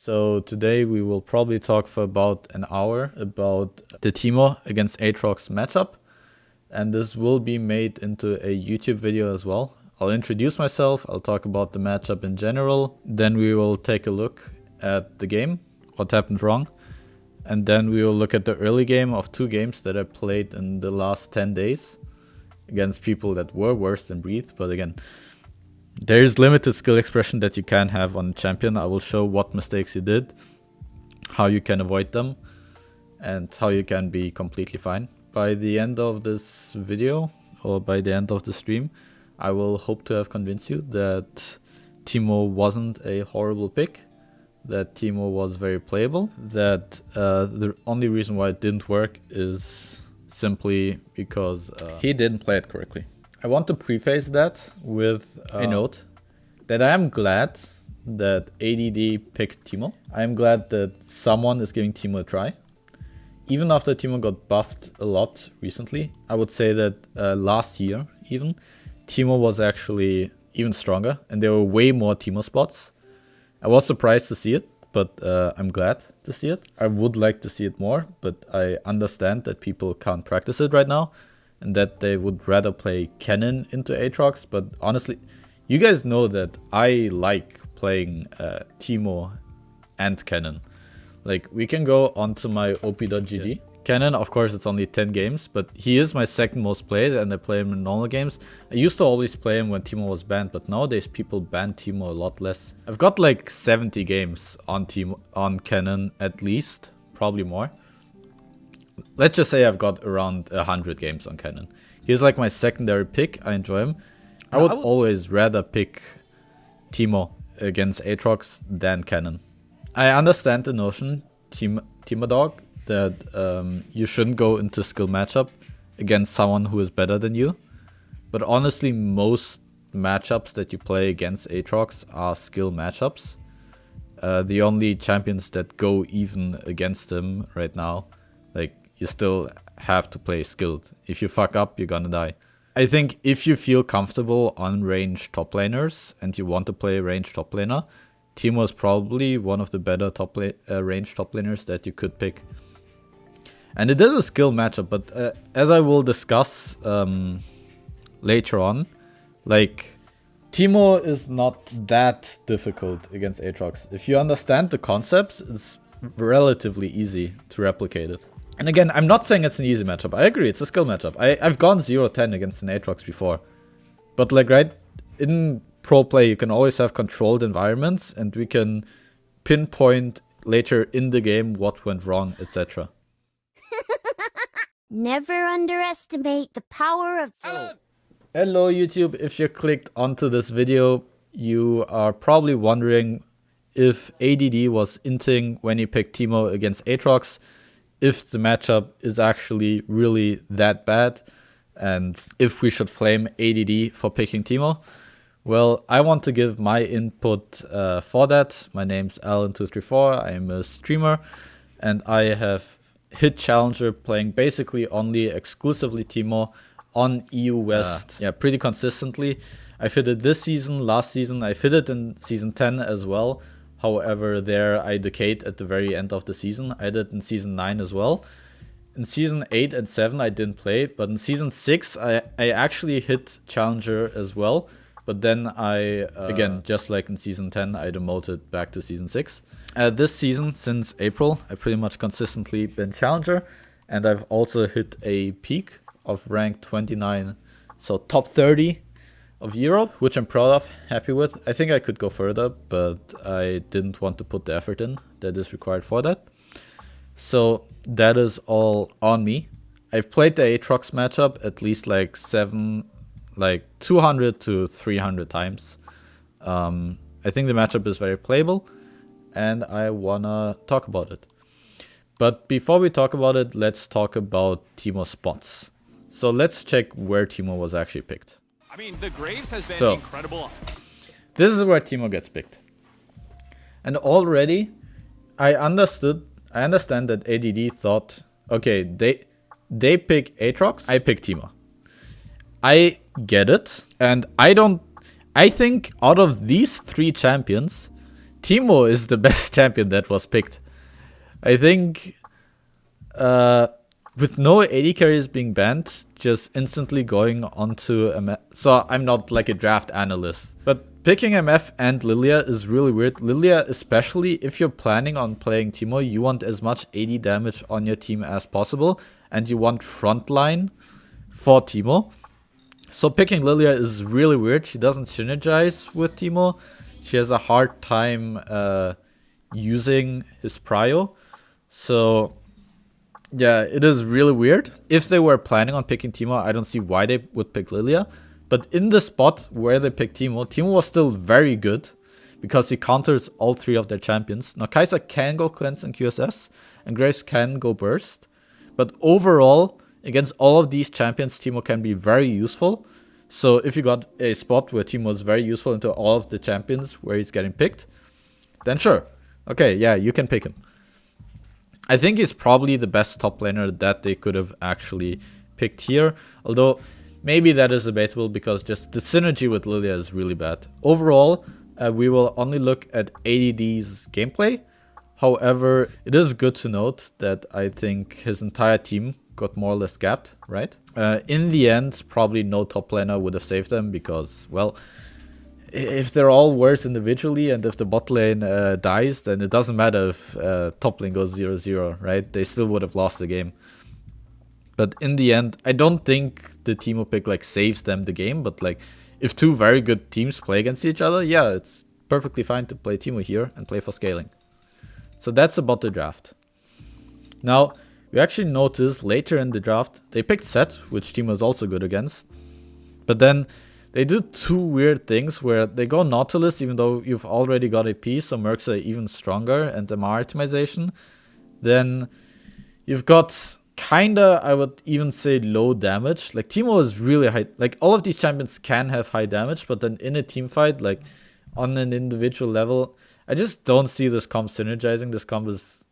So today we will probably talk for about an hour about the Teemo against Aatrox matchup. And this will be made into a YouTube video as well. I'll introduce myself, I'll talk about the matchup in general. Then we will take a look at the game, what happened wrong. And then we will look at the early game of 2 games that I played in the last 10 days against people that were worse than Breathe. But again, there is limited skill expression that you can have on champion. I will show what mistakes you did, how you can avoid them, and how you can be completely fine. By the end of this video, or by the end of the stream, I will hope to have convinced you that Teemo wasn't a horrible pick, that Teemo was very playable, that the only reason why it didn't work is simply because he didn't play it correctly. I want to preface that with a note that I am glad that ADD picked Teemo. I am glad that someone is giving Teemo a try. Even after Teemo got buffed a lot recently, I would say that last year even, Teemo was actually even stronger and there were way more Teemo spots. I was surprised to see it, but I'm glad to see it. I would like to see it more, but I understand that people can't practice it right now and that they would rather play Cannon into Aatrox. But honestly, you guys know that I like playing Teemo and Cannon. Like, we can go onto my op.gg. Yeah. Cannon, of course, it's only 10 games, but he is my second most played and I play him in normal games. I used to always play him when Teemo was banned, but nowadays people ban Teemo a lot less. I've got like 70 games on Cannon at least, probably more. Let's just say I've got around 100 games on Cannon. He's like my secondary pick, I enjoy him. I would always rather pick Teemo against Aatrox than Cannon. I understand the notion, Teemo Dog, that you shouldn't go into skill matchup against someone who is better than you. But honestly, most matchups that you play against Aatrox are skill matchups. The only champions that go even against him right now, like, you still have to play skilled. If you fuck up, you're gonna die. I think if you feel comfortable on range top laners and you want to play range top laner, Teemo is probably one of the better range top laners that you could pick. And it is a skill matchup, but as I will discuss later on, like, Teemo is not that difficult against Aatrox. If you understand the concepts, it's relatively easy to replicate it. And again, I'm not saying it's an easy matchup. I agree, it's a skill matchup. I've gone 0-10 against an Aatrox before. But like, right, in pro play, you can always have controlled environments and we can pinpoint later in the game what went wrong, etc. Never underestimate the power of... Hello YouTube, if you clicked onto this video, you are probably wondering if ADD was inting when he picked Teemo against Aatrox, if the matchup is actually really that bad, and if we should flame ADD for picking Teemo. Well, I want to give my input for that. My name's Alan234, I am a streamer, and I have hit Challenger playing basically only exclusively Teemo on EU West. Yeah, pretty consistently. I've hit it this season, last season, I've hit it in Season 10 as well. However, there I decayed at the very end of the season. I did in Season 9 as well. In Season 8 and 7 I didn't play, but in Season 6 I actually hit Challenger as well. But then I, again, just like in Season 10, I demoted back to Season 6. This season, since April, I've pretty much consistently been Challenger. And I've also hit a peak of rank 29, so top 30 of Europe, which I'm proud of, happy with. I think I could go further, but I didn't want to put the effort in that is required for that. So that is all on me. I've played the Aatrox matchup at least like 200 to 300 times. I think the matchup is very playable and I wanna talk about it. But before we talk about it, let's talk about Teemo spots. So let's check where Teemo was actually picked. I mean, the Graves has been incredible. This is where Teemo gets picked. And already I understand that ADD thought, okay, they pick Aatrox, I pick Teemo. I get it, and I think out of these 3 champions, Teemo is the best champion that was picked. I think with no AD carries being banned, just instantly going onto MF. So I'm not like a draft analyst, but picking MF and Lilia is really weird. Lilia, especially if you're planning on playing Teemo, you want as much AD damage on your team as possible, and you want frontline for Teemo. So picking Lilia is really weird. She doesn't synergize with Teemo. She has a hard time using his prio. So yeah, it is really weird. If they were planning on picking Teemo, I don't see why they would pick Lilia. But in the spot where they picked Teemo, Teemo was still very good because he counters all three of their champions. Now Kai'Sa can go cleanse and QSS, and Graves can go burst. But overall, against all of these champions, Teemo can be very useful. So if you got a spot where Teemo is very useful into all of the champions where he's getting picked, then sure. Okay, yeah, you can pick him. I think he's probably the best top laner that they could have actually picked here. Although, maybe that is debatable because just the synergy with Lilia is really bad. Overall, we will only look at ADD's gameplay. However, it is good to note that I think his entire team got more or less gapped, right? In the end, probably no top laner would have saved them because, well, if they're all worse individually and if the bot lane dies, then it doesn't matter if top lane goes 0-0, right? They still would have lost the game. But in the end, I don't think the Teemo pick like saves them the game, but like if two very good teams play against each other, yeah, it's perfectly fine to play Teemo here and play for scaling. So that's about the draft. Now, we actually noticed later in the draft, they picked Set, which Teemo is also good against. But then they do two weird things where they go Nautilus even though you've already got AP, so Mercs are even stronger, and MR optimization. Then you've got kinda, I would even say, low damage. Like Teemo is really high. Like all of these champions can have high damage, but then in a team fight, like on an individual level, I just don't see this comp synergizing. This comp is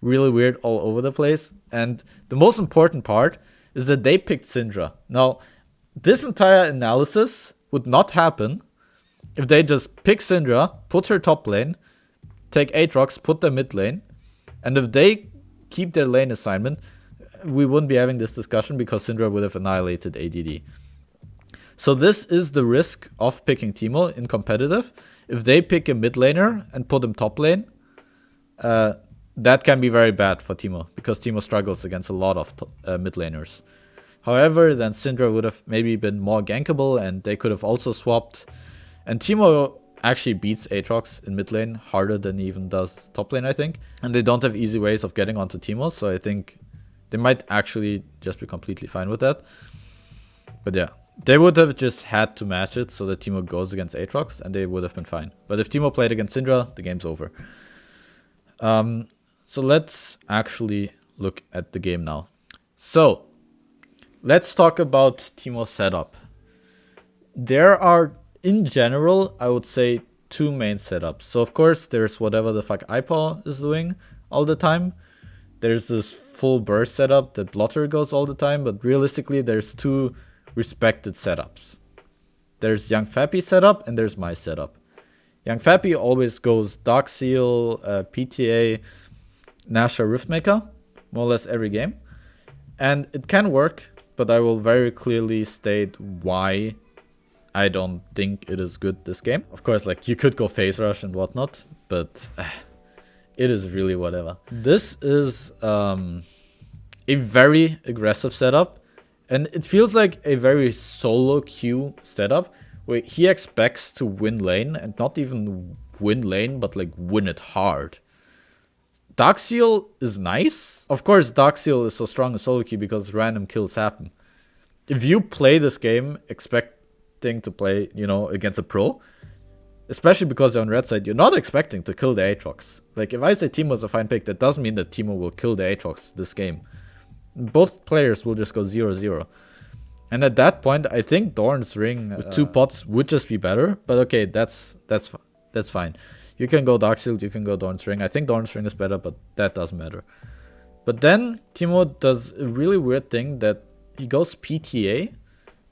really weird all over the place. And the most important part is that they picked Syndra. Now, this entire analysis would not happen if they just pick Syndra, put her top lane, take Aatrox, put them mid lane, and if they keep their lane assignment, we wouldn't be having this discussion because Syndra would have annihilated ADD. So this is the risk of picking Teemo in competitive. If they pick a mid laner and put him top lane, that can be very bad for Teemo because Teemo struggles against a lot of mid laners. However, then Syndra would have maybe been more gankable and they could have also swapped. And Teemo actually beats Aatrox in mid lane harder than he even does top lane, I think. And they don't have easy ways of getting onto Teemo, so I think they might actually just be completely fine with that. But yeah, they would have just had to match it so that Teemo goes against Aatrox and they would have been fine. But if Teemo played against Syndra, the game's over. So let's actually look at the game now. So let's talk about Teemo's setup. There are, in general, I would say two main setups. So of course there's whatever the fuck IPAW is doing all the time. There's this full burst setup that Blotter goes all the time, but realistically there's two respected setups. There's Young Fappy setup and there's my setup. Young Fappy always goes Dark Seal, PTA, Nasha Riftmaker, more or less every game. And it can work, but I will very clearly state why I don't think it is good this game. Of course, like you could go Phase Rush and whatnot, but it is really whatever. This is a very aggressive setup, and it feels like a very solo queue setup where he expects to win lane, and not even win lane, but like win it hard. Darkseal is nice. Of course, Darkseal is so strong in solo queue because random kills happen. If you play this game expecting to play, you know, against a pro, especially because you're on red side, you're not expecting to kill the Aatrox. Like, if I say Teemo is a fine pick, that doesn't mean that Teemo will kill the Aatrox this game. Both players will just go 0-0. And at that point, I think Dorn's Ring with 2 pots would just be better. But okay, that's fine. You can go Darkseal, you can go Dorn's Ring. I think Dorn's Ring is better, but that doesn't matter. But then Teemo does a really weird thing that he goes PTA.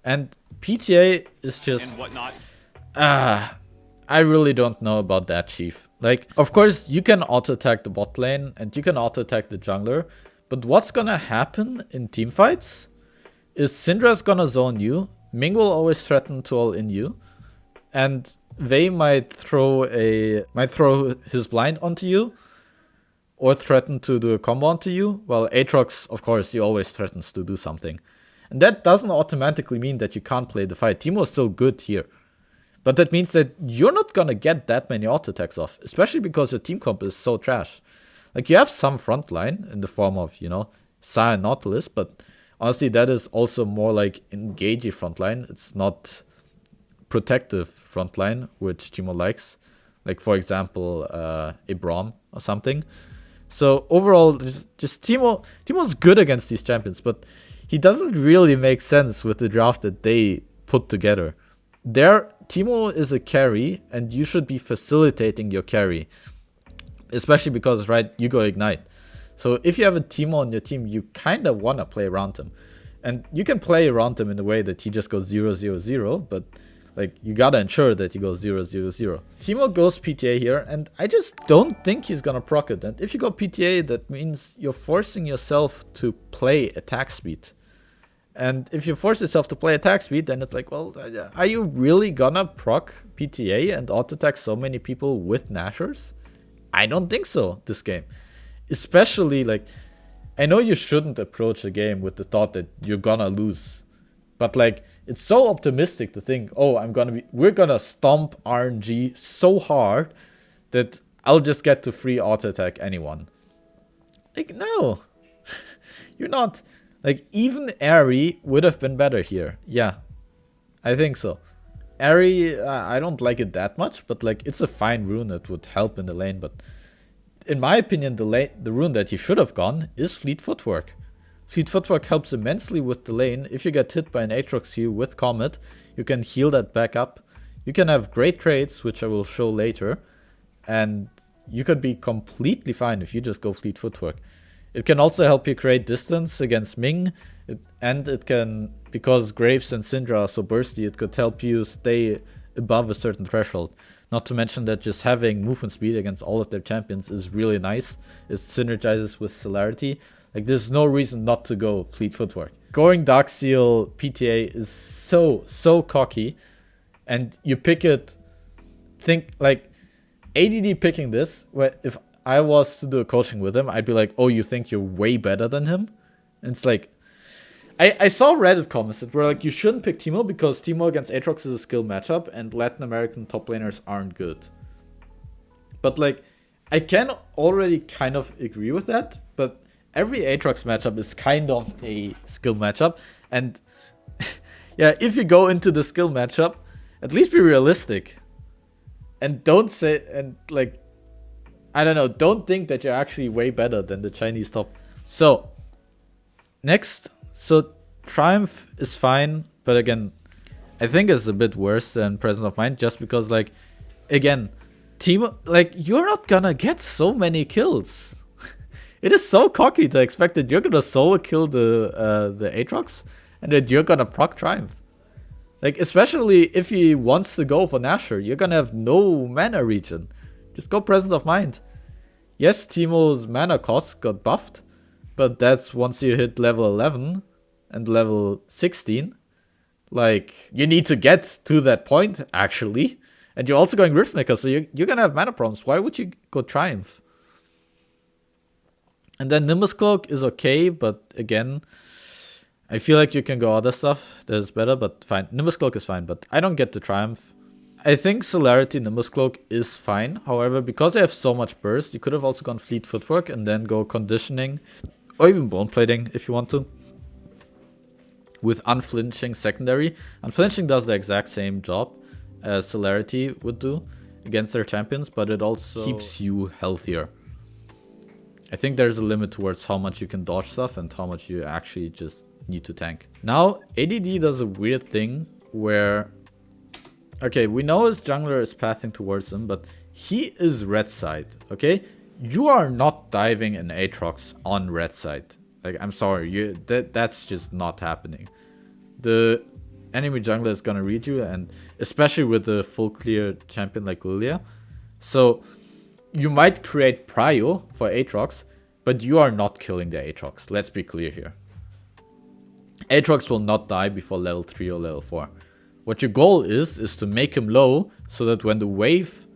And PTA is just... and whatnot. I really don't know about that, Chief. Like, of course, you can auto-attack the bot lane and you can auto-attack the jungler. But what's gonna happen in team fights is Syndra's gonna zone you. Ming will always threaten to all in you. And Vey might throw his blind onto you. Or threaten to do a combo onto you. Well, Aatrox, of course, he always threatens to do something. And that doesn't automatically mean that you can't play the fight. Teemo is still good here. But that means that you're not gonna get that many auto attacks off, especially because your team comp is so trash. Like, you have some frontline in the form of, you know, Sai and Nautilus, but honestly, that is also more like engagey frontline. It's not protective frontline, which Teemo likes. Like, for example, a Braum or something. So overall, just Teemo's good against these champions, but he doesn't really make sense with the draft that they put together. Teemo is a carry, and you should be facilitating your carry. Especially because, right, you go Ignite. So if you have a Teemo on your team, you kind of want to play around him. And you can play around him in a way that he just goes 0-0-0, but like, you gotta ensure that he goes 0-0-0. Teemo goes PTA here, and I just don't think he's gonna proc it. And if you go PTA, that means you're forcing yourself to play attack speed. And if you force yourself to play attack speed, then it's like, well, are you really gonna proc PTA and auto-attack so many people with Nashers? I don't think so, this game. Especially, like, I know you shouldn't approach a game with the thought that you're gonna lose. But, like, it's so optimistic to think, oh, we're gonna stomp RNG so hard that I'll just get to free auto-attack anyone. Like, no. You're not. Like, even Airy would have been better here. Yeah, I think so. Airy, I don't like it that much, but like, it's a fine rune that would help in the lane. But in my opinion, the rune that he should have gone is Fleet Footwork. Fleet Footwork helps immensely with the lane. If you get hit by an Aatrox Q with Comet, you can heal that back up. You can have great trades, which I will show later. And you could be completely fine if you just go Fleet Footwork. It can also help you create distance against Ming, and it can, because Graves and Syndra are so bursty, it could help you stay above a certain threshold. Not to mention that just having movement speed against all of their champions is really nice. It synergizes with Celerity. Like, there's no reason not to go Fleet Footwork. Going Darkseal PTA is so cocky, and you pick it, think, like, ADD picking this, where if I was to do a coaching with him, I'd be like, oh, you think you're way better than him? And it's like, I saw Reddit comments that were like, you shouldn't pick Teemo because Teemo against Aatrox is a skill matchup and Latin American top laners aren't good. But like, I can already kind of agree with that, but every Aatrox matchup is kind of a skill matchup. And yeah, if you go into the skill matchup, at least be realistic. And don't say, and like, I don't know, don't think that you're actually way better than the Chinese top. So, next, so Triumph is fine, but again, I think it's a bit worse than Presence of Mind, just because, like, again, Teemo, like, you're not gonna get so many kills. It is so cocky to expect that you're gonna solo kill the Aatrox, and that you're gonna proc Triumph. Like, especially if he wants to go for Nasher, you're gonna have no mana regen. Just go Presence of Mind. Yes, Teemo's mana cost got buffed, but that's once you hit level 11 and level 16. Like, you need to get to that point, actually. And you're also going Riftmaker, so you're gonna have mana problems. Why would you go Triumph? And then Nimbus Cloak is okay, but again, I feel like you can go other stuff that is better, but fine. Nimbus Cloak is fine, but I don't get the Triumph. I think Celerity Nimbus Cloak is fine. However, because they have so much burst, you could have also gone Fleet Footwork and then go Conditioning, or even Bone Plating if you want to, with Unflinching Secondary. Unflinching does the exact same job as Celerity would do against their champions, but it also keeps you healthier. I think there's a limit towards how much you can dodge stuff and how much you actually just need to tank. Now, ADD does a weird thing where, okay, we know his jungler is pathing towards him, but he is red side, okay? You are not diving an Aatrox on red side. Like, I'm sorry, that's just not happening. The enemy jungler is gonna read you, and especially with the full clear champion like Lilia. So, you might create prio for Aatrox, but you are not killing the Aatrox. Let's be clear here. Aatrox will not die before level 3 or level 4. What your goal is to make him low so that when the wave...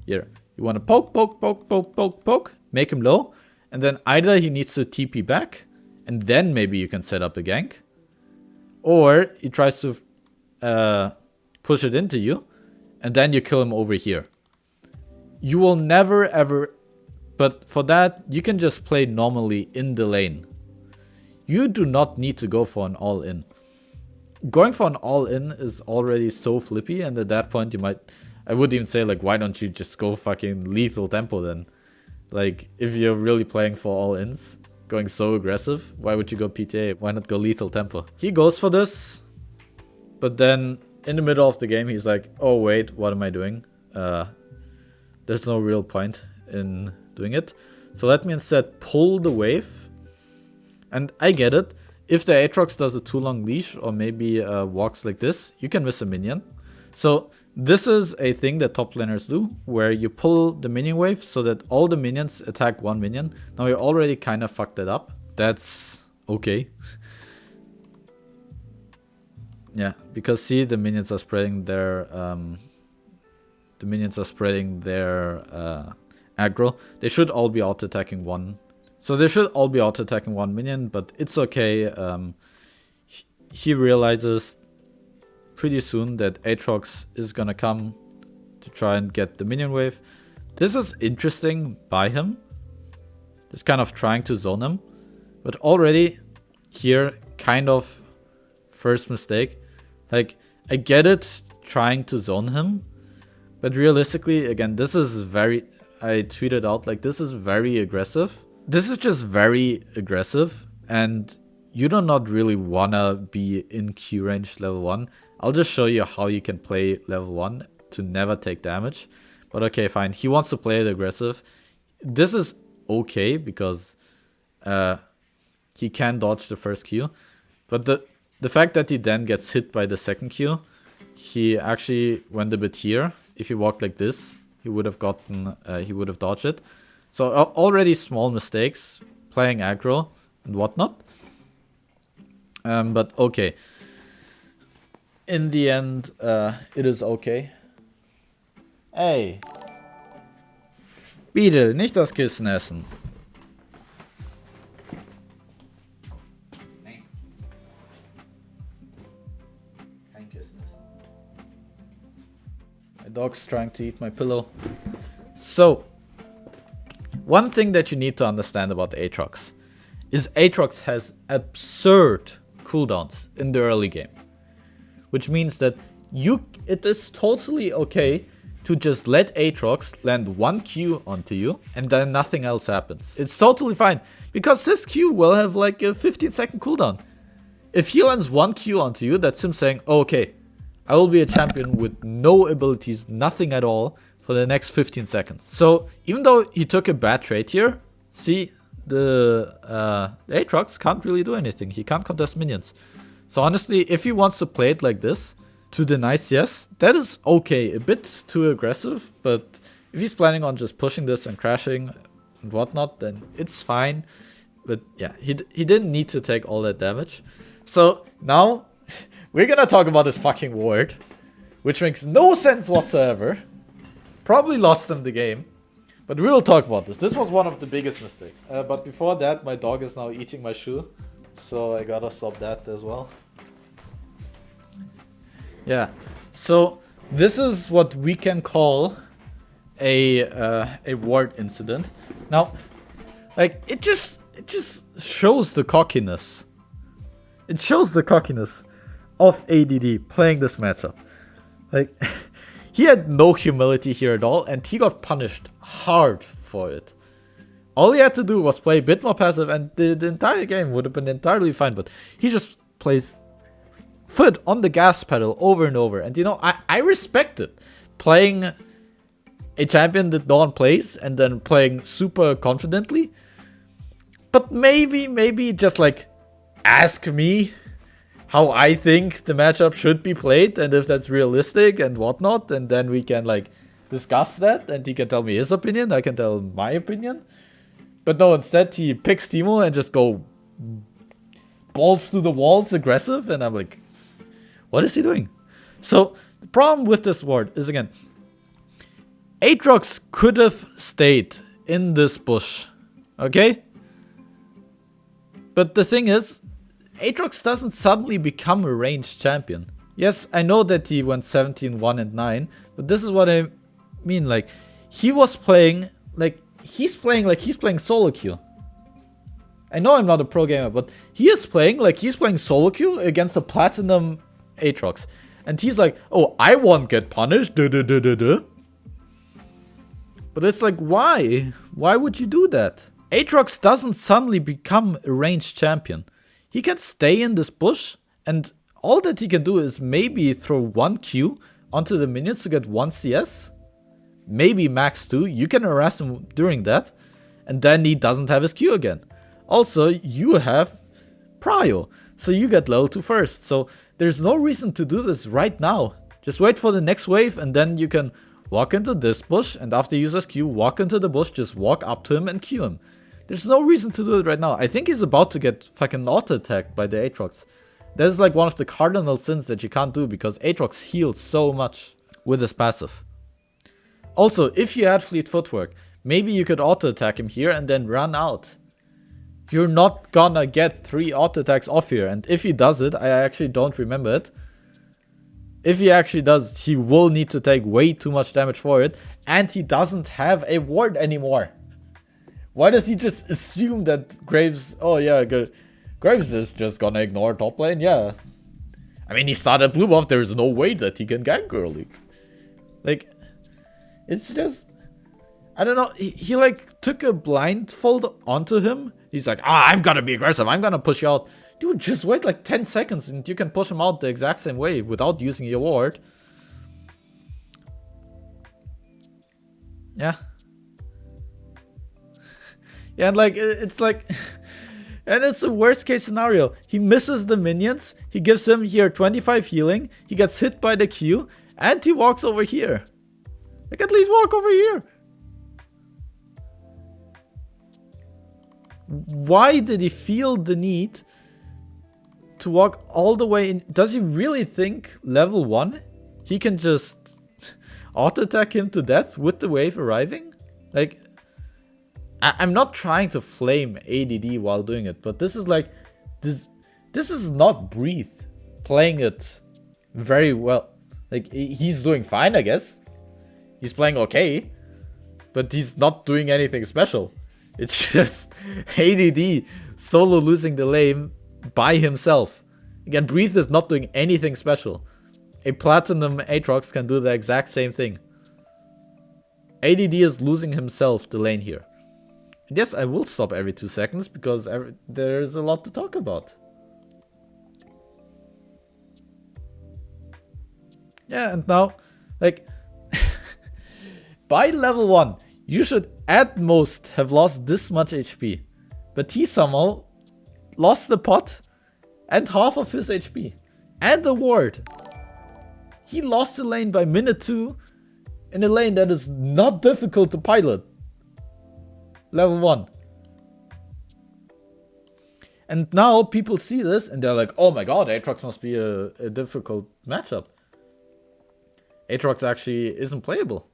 Here, you want to poke, make him low. And then either he needs to TP back, and then maybe you can set up a gank. Or he tries to push it into you, and then you kill him over here. You will never ever... But for that, you can just play normally in the lane. You do not need to go for an all-in. Going for an all-in is already so flippy, and at that point you might... I would even say, like, why don't you just go fucking lethal tempo then? Like, if you're really playing for all-ins, going so aggressive, why would you go PTA? Why not go lethal tempo? He goes for this, but then in the middle of the game he's like, oh wait, what am I doing? There's no real point in doing it. So let me instead pull the wave. And I get it. If the Aatrox does a too long leash or maybe walks like this, you can miss a minion. So this is a thing that top laners do, where you pull the minion wave so that all the minions attack one minion. Now you already kind of fucked that up. That's okay. Yeah, because see, the minions are spreading their aggro. They should all be auto attacking one. So they should all be auto attacking one minion, but it's okay. He realizes pretty soon that Aatrox is gonna come to try and get the minion wave. This is interesting by him. Just kind of trying to zone him. But already here, kind of first mistake. Like, I get it trying to zone him. But realistically, again, this is very... I tweeted out, like, this is very aggressive. This is just very aggressive. And you do not really wanna be in Q range level 1. I'll just show you how you can play level 1 to never take damage. But okay, fine. He wants to play it aggressive. This is okay because he can dodge the first Q. But the fact that he then gets hit by the second Q, he actually went a bit here. If he walked like this, he would have gotten, he would have dodged it. So already small mistakes, playing aggro and whatnot. But okay. In the end, it is okay. Ey. Beedle, nicht das Kissen essen. Nee. Kein Kissen essen. My dog's trying to eat my pillow. So, one thing that you need to understand about Aatrox is Aatrox has absurd cooldowns in the early game. Which means that it is totally okay to just let Aatrox land one Q onto you and then nothing else happens. It's totally fine because this Q will have like a 15-second cooldown. If he lands one Q onto you, that's him saying, oh, okay, I will be a champion with no abilities, nothing at all for the next 15 seconds. So even though he took a bad trade here, see, the Aatrox can't really do anything. He can't contest minions. So honestly, if he wants to play it like this, to deny CS, that is okay. A bit too aggressive, but if he's planning on just pushing this and crashing and whatnot, then it's fine. But yeah, he didn't need to take all that damage. So now, we're gonna talk about this fucking ward, which makes no sense whatsoever. Probably lost him the game. But we will talk about this. This was one of the biggest mistakes. But before that, my dog is now eating my shoe. So I gotta stop that as well. Yeah, so this is what we can call a ward incident. Now, like it just shows the cockiness. It shows the cockiness of ADD playing this matchup. Like he had no humility here at all, and he got punished hard for it. All he had to do was play a bit more passive and the entire game would have been entirely fine, but he just plays foot on the gas pedal over and over. And you know, I respect it. Playing a champion that no one plays and then playing super confidently. But maybe just like ask me how I think the matchup should be played and if that's realistic and whatnot, and then we can like discuss that and he can tell me his opinion. I can tell my opinion. But no, instead he picks Teemo and just go balls to the walls aggressive. And I'm like, what is he doing? So the problem with this ward is, again, Aatrox could have stayed in this bush. Okay? But the thing is, Aatrox doesn't suddenly become a ranged champion. Yes, I know that he went 17, 1, and 9, but this is what I mean. Like, he was playing, like, he's playing solo queue. I know I'm not a pro gamer, but he is playing, like, he's playing solo queue against a platinum Aatrox. And he's like, oh, I won't get punished, But it's like, why? Why would you do that? Aatrox doesn't suddenly become a ranged champion. He can stay in this bush, and all that he can do is maybe throw 1 Q onto the minions to get 1 CS. Maybe max 2. You can harass him during that, and then he doesn't have his Q again. Also, you have prio, so you get level 2 first. So there's no reason to do this right now. Just wait for the next wave, and then you can walk into this bush, and after he uses Q, walk into the bush, just walk up to him and Q him. There's no reason to do it right now. I think he's about to get fucking auto-attacked by the Aatrox. That is like one of the cardinal sins that you can't do, because Aatrox heals so much with his passive. Also, if you had fleet footwork, maybe you could auto-attack him here and then run out. You're not gonna get 3 auto-attacks off here, and if he does it, I actually don't remember it. If he actually does, he will need to take way too much damage for it, and he doesn't have a ward anymore. Why does he just assume that Graves... Oh yeah, Graves is just gonna ignore top lane? Yeah. I mean, he started blue buff, there's no way that he can gank early. Like, it's just... I don't know, he like took a blindfold onto him. He's like, I'm gonna be aggressive, I'm gonna push you out. Dude, just wait like 10 seconds and you can push him out the exact same way without using your ward. Yeah. Yeah, and like, it's like... And it's the worst case scenario. He misses the minions, he gives him here 25 healing, he gets hit by the Q, and he walks over here. Like, at least walk over here. Why did he feel the need to walk all the way in? Does he really think level 1 he can just auto-attack him to death with the wave arriving? Like, I'm not trying to flame ADD while doing it, but this is like, this is not Breathe playing it very well. Like, he's doing fine, I guess. He's playing okay, but he's not doing anything special. It's just ADD solo losing the lane by himself. Again, Breathe is not doing anything special. A platinum Aatrox can do the exact same thing. ADD is losing himself the lane here. And yes, I will stop every 2 seconds because there's a lot to talk about. Yeah, and now, like, by level 1, you should at most have lost this much HP. But he somehow lost the pot and half of his HP. And the ward. He lost the lane by minute 2 in a lane that is not difficult to pilot. Level 1. And now people see this and they're like, oh my god, Aatrox must be a difficult matchup. Aatrox actually isn't playable.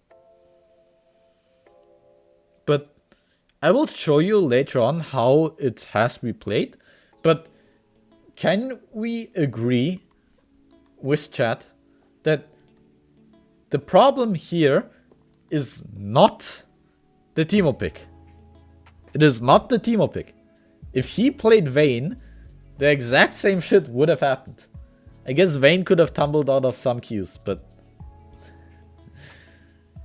But I will show you later on how it has to be played. But can we agree with chat that the problem here is not the Teemo pick? It is not the Teemo pick. If he played Vayne, the exact same shit would have happened. I guess Vayne could have tumbled out of some queues, but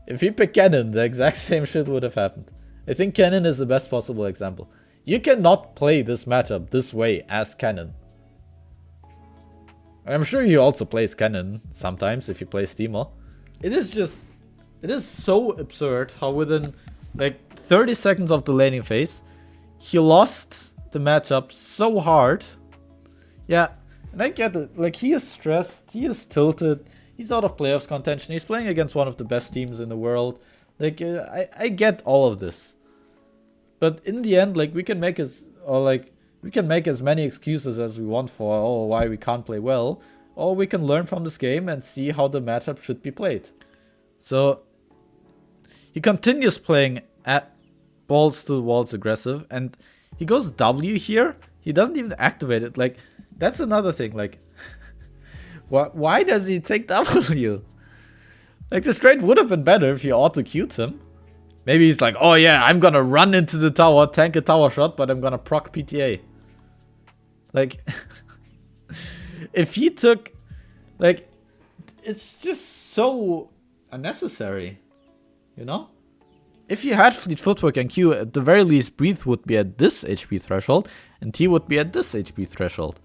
if he picked Cannon, the exact same shit would have happened. I think Cannon is the best possible example. You cannot play this matchup this way as Cannon. I'm sure he also plays Cannon sometimes if he plays Teemo. It is so absurd how within like 30 seconds of the laning phase, he lost the matchup so hard. Yeah, and I get it. Like, he is stressed, he is tilted, He's out of playoffs contention. He's playing against one of the best teams in the world. Like, I get all of this. But in the end, like, we can make as many excuses as we want for why we can't play well, or we can learn from this game and see how the matchup should be played. So he continues playing at balls to walls aggressive, and he goes W here. He doesn't even activate it. Like, that's another thing. Like, why does he take W? Like, the straight would have been better if he auto-queued him. Maybe he's like, oh yeah, I'm gonna run into the tower, tank a tower shot, but I'm gonna proc PTA. Like, if he took, like, it's just so unnecessary, you know? If he had Fleet Footwork and Q, at the very least, Breathe would be at this HP threshold, and T would be at this HP threshold.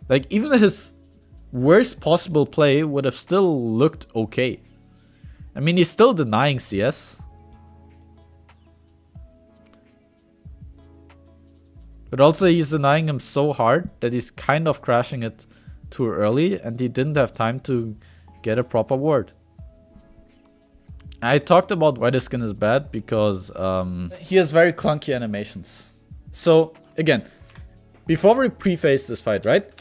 Like, even his worst possible play would have still looked okay. I mean, he's still denying CS. But also he's denying him so hard that he's kind of crashing it too early, and he didn't have time to get a proper ward. I talked about why this skin is bad because he has very clunky animations. So, again, before we preface this fight, right?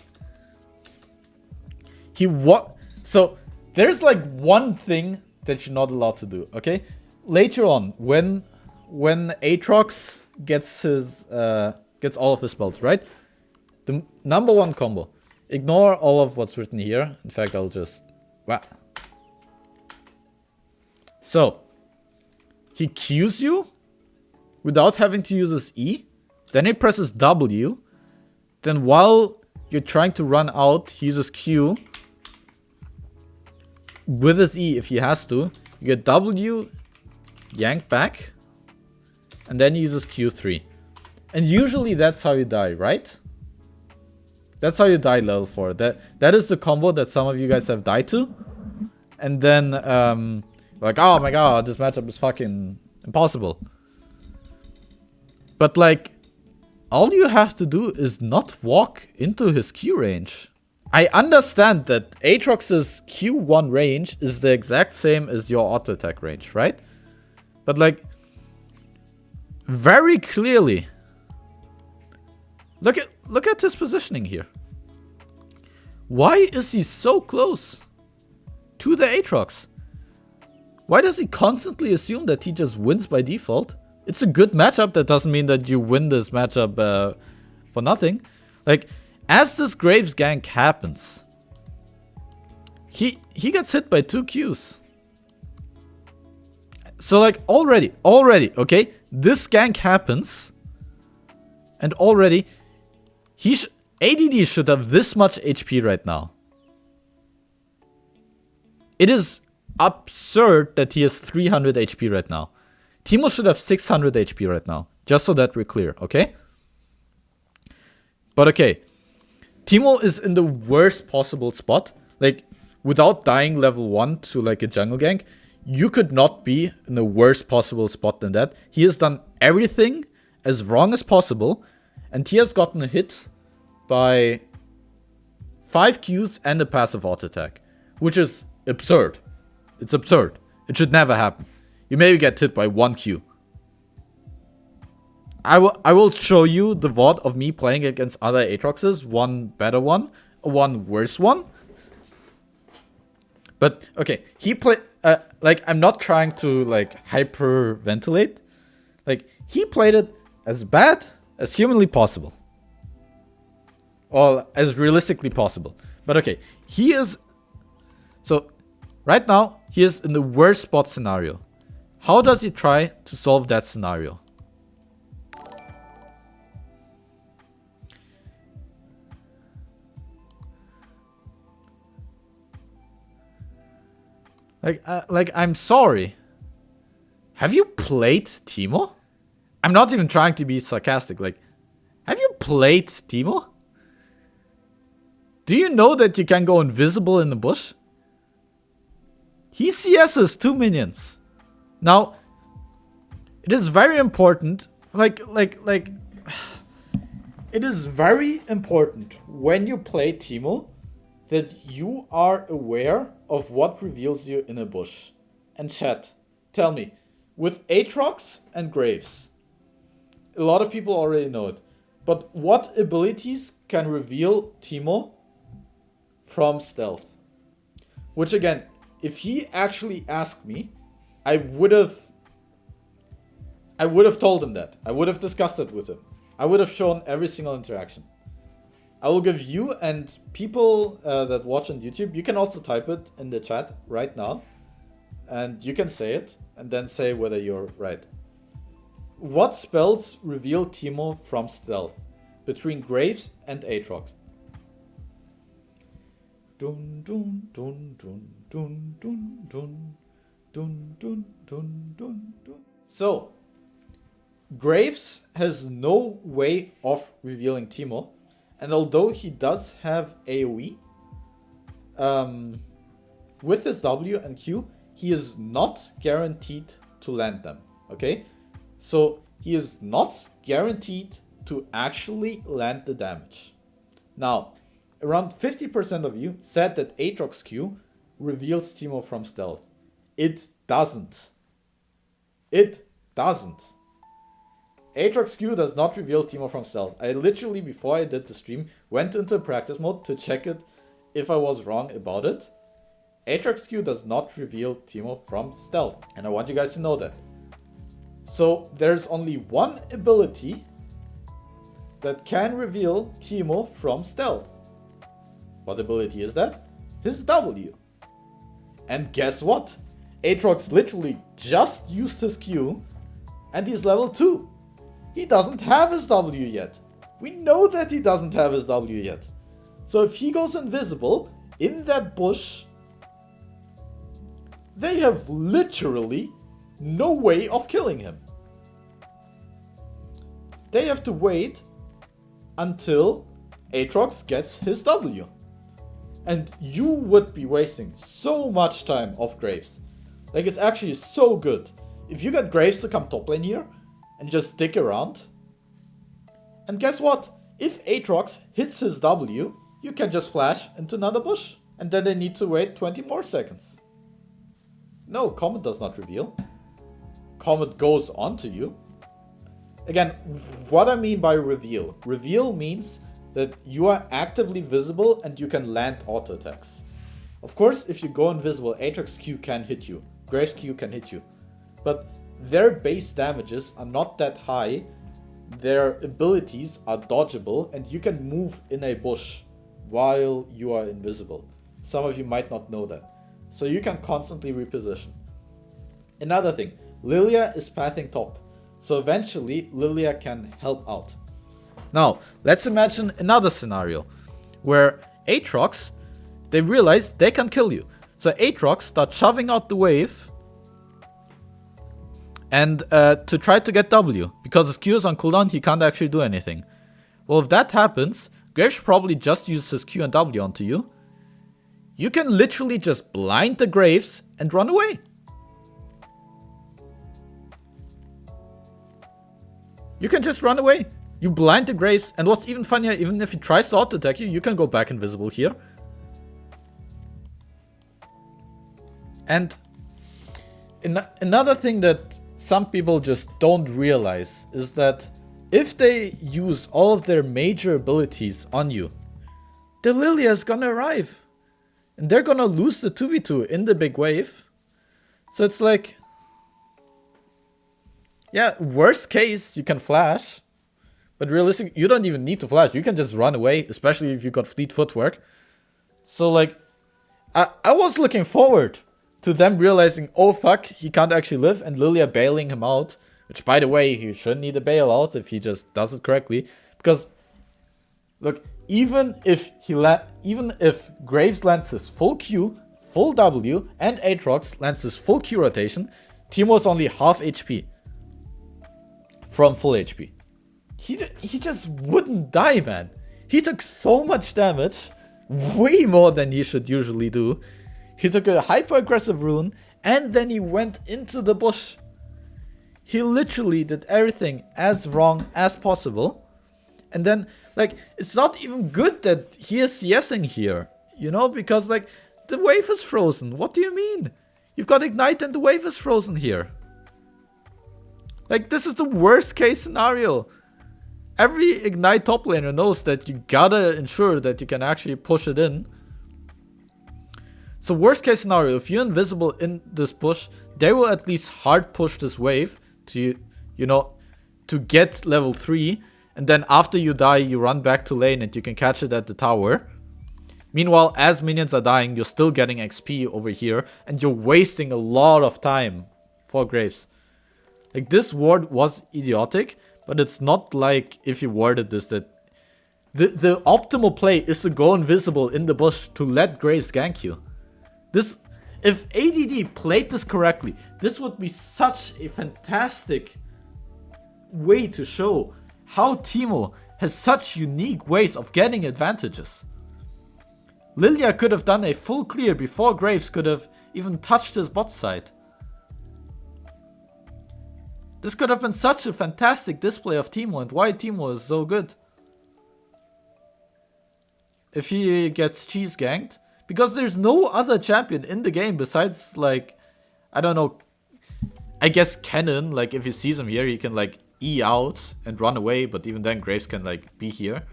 So, there's like one thing that you're not allowed to do, okay? Later on, when Aatrox gets all of his spells, right? The number one combo. Ignore all of what's written here. In fact, I'll just... So, he Qs you without having to use his E. Then he presses W. Then while you're trying to run out, he uses Q with his E if he has to. You get W, yank back, and then he uses Q3. And usually that's how you die, right? That's how you die level 4. That is the combo that some of you guys have died to. And then, like, oh my god, this matchup is fucking impossible. But like, all you have to do is not walk into his Q range. I understand that Aatrox's Q1 range is the exact same as your auto attack range, right? But like, very clearly, look at his positioning here. Why is he so close to the Aatrox? Why does he constantly assume that he just wins by default? It's a good matchup. That doesn't mean that you win this matchup for nothing. Like, as this Graves gank happens, he gets hit by 2 Qs. So like, already, okay? This gank happens, and already, ADD should have this much HP right now. It is absurd that he has 300 HP right now. Teemo should have 600 HP right now. Just so that we're clear, okay? But okay. Teemo is in the worst possible spot. Like, without dying level 1 to like a jungle gank, you could not be in the worst possible spot than that. He has done everything as wrong as possible, and he has gotten hit by 5 Qs and a passive auto attack, which is absurd. It's absurd. It should never happen. You maybe get hit by 1 Q. I will show you the VOD of me playing against other Aatroxes. One better one, one worse one. But okay, he played like, I'm not trying to like hyperventilate. Like, he played it as bad as humanly possible, or as realistically possible. But okay, he is, so right now he is in the worst spot scenario. How does he try to solve that scenario? Like, I'm sorry. Have you played Teemo? I'm not even trying to be sarcastic. Like, have you played Teemo? Do you know that you can go invisible in the bush? He CS's 2 minions. Now, it is very important. It is very important when you play Teemo that you are aware of what reveals you in a bush. And chat, tell me, with Aatrox and Graves, a lot of people already know it, but what abilities can reveal Teemo from stealth? Which again, if he actually asked me, I would have told him that. I would have discussed it with him. I would have shown every single interaction. I will give you and people that watch on YouTube, you can also type it in the chat right now. And you can say it and then say whether you're right. What spells reveal Teemo from stealth between Graves and Aatrox? Dun dun dun dun dun dun dun dun dun dun dun dun. So Graves has no way of revealing Teemo, and although he does have AoE, with his W and Q, he is not guaranteed to land them. Okay, so he is not guaranteed to actually land the damage. Now, around 50% of you said that Aatrox Q reveals Teemo from stealth. It doesn't. It doesn't. Aatrox Q does not reveal Teemo from stealth. I literally, before I did the stream, went into practice mode to check it if I was wrong about it. Aatrox Q does not reveal Teemo from stealth. And I want you guys to know that. So there's only one ability that can reveal Teemo from stealth. What ability is that? His W. And guess what? Aatrox literally just used his Q and he's level 2. He doesn't have his W yet. We know that he doesn't have his W yet. So if he goes invisible in that bush, they have literally no way of killing him. They have to wait until Aatrox gets his W. And you would be wasting so much time off Graves. Like, it's actually so good. If you get Graves to come top lane here and just stick around. And guess what? If Aatrox hits his W, you can just flash into another bush. And then they need to wait 20 more seconds. No, Comet does not reveal. Comet goes onto you. Again, what I mean by reveal. Reveal means that you are actively visible and you can land auto attacks. Of course, if you go invisible, Aatrox Q can hit you. Graves Q can hit you. But their base damages are not that high. Their abilities are dodgeable and you can move in a bush while you are invisible. Some of you might not know that. So you can constantly reposition. Another thing, Lilia is pathing top. So eventually Lilia can help out. Now, let's imagine another scenario where Aatrox, they realize they can kill you. So Aatrox starts shoving out the wave and to try to get W. Because his Q is on cooldown, he can't actually do anything. Well, if that happens, Graves probably just uses his Q and W onto you. You can literally just blind the Graves and run away. You can just run away. You blind the Graves, and what's even funnier, even if he tries to auto-attack you, you can go back invisible here. And another thing that some people just don't realize is that if they use all of their major abilities on you, the Lilia is gonna arrive. And they're gonna lose the 2v2 in the big wave. So it's like, yeah, worst case, you can flash. But realistically, you don't even need to flash. You can just run away, especially if you got fleet footwork. So like, I was looking forward to them realizing, oh fuck, he can't actually live, and Lilia bailing him out. Which, by the way, he shouldn't need a bailout if he just does it correctly. Because, look, even if Graves lands his full Q, full W, and Aatrox lands his full Q rotation, Teemo is only half HP from full HP. He just wouldn't die, man. He took so much damage, way more than he should usually do. He took a hyper aggressive rune, and then he went into the bush. He literally did everything as wrong as possible. And then, like, it's not even good that he is CSing here. You know, because like the wave is frozen. What do you mean? You've got Ignite and the wave is frozen here. Like, this is the worst case scenario. Every Ignite top laner knows that you gotta ensure that you can actually push it in. So worst case scenario, if you're invisible in this push, they will at least hard push this wave to, you know, to get level 3. And then after you die, you run back to lane and you can catch it at the tower. Meanwhile, as minions are dying, you're still getting XP over here. And you're wasting a lot of time for Graves. Like, this ward was idiotic. But it's not like if you worded this that... The optimal play is to go invisible in the bush to let Graves gank you. This... If ADD played this correctly, this would be such a fantastic way to show how Teemo has such unique ways of getting advantages. Lilia could have done a full clear before Graves could have even touched his bot side. This could have been such a fantastic display of Teemo and why Teemo is so good. If he gets cheese ganked. Because there's no other champion in the game besides, like, I don't know. I guess Cannon, like, if he sees him here, he can, like, E out and run away. But even then, Graves can, like, be here.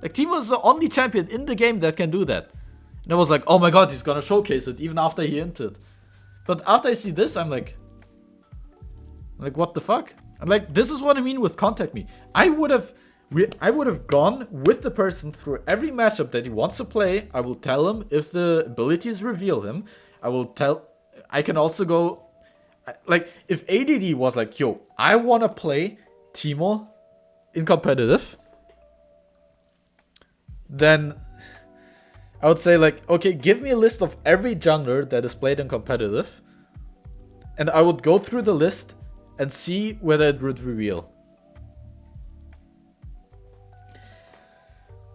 Like, Teemo is the only champion in the game that can do that. And I was like, oh my god, he's gonna showcase it even after he entered. But after I see this, I'm like, what the fuck? I'm like, this is what I mean with contact me. I would have gone with the person through every matchup that he wants to play. I will tell him if the abilities reveal him. I can also go, like, if ADD was like, yo, I want to play Teemo in competitive, then I would say, like, okay, give me a list of every jungler that is played in competitive. And I would go through the list and see whether it would reveal.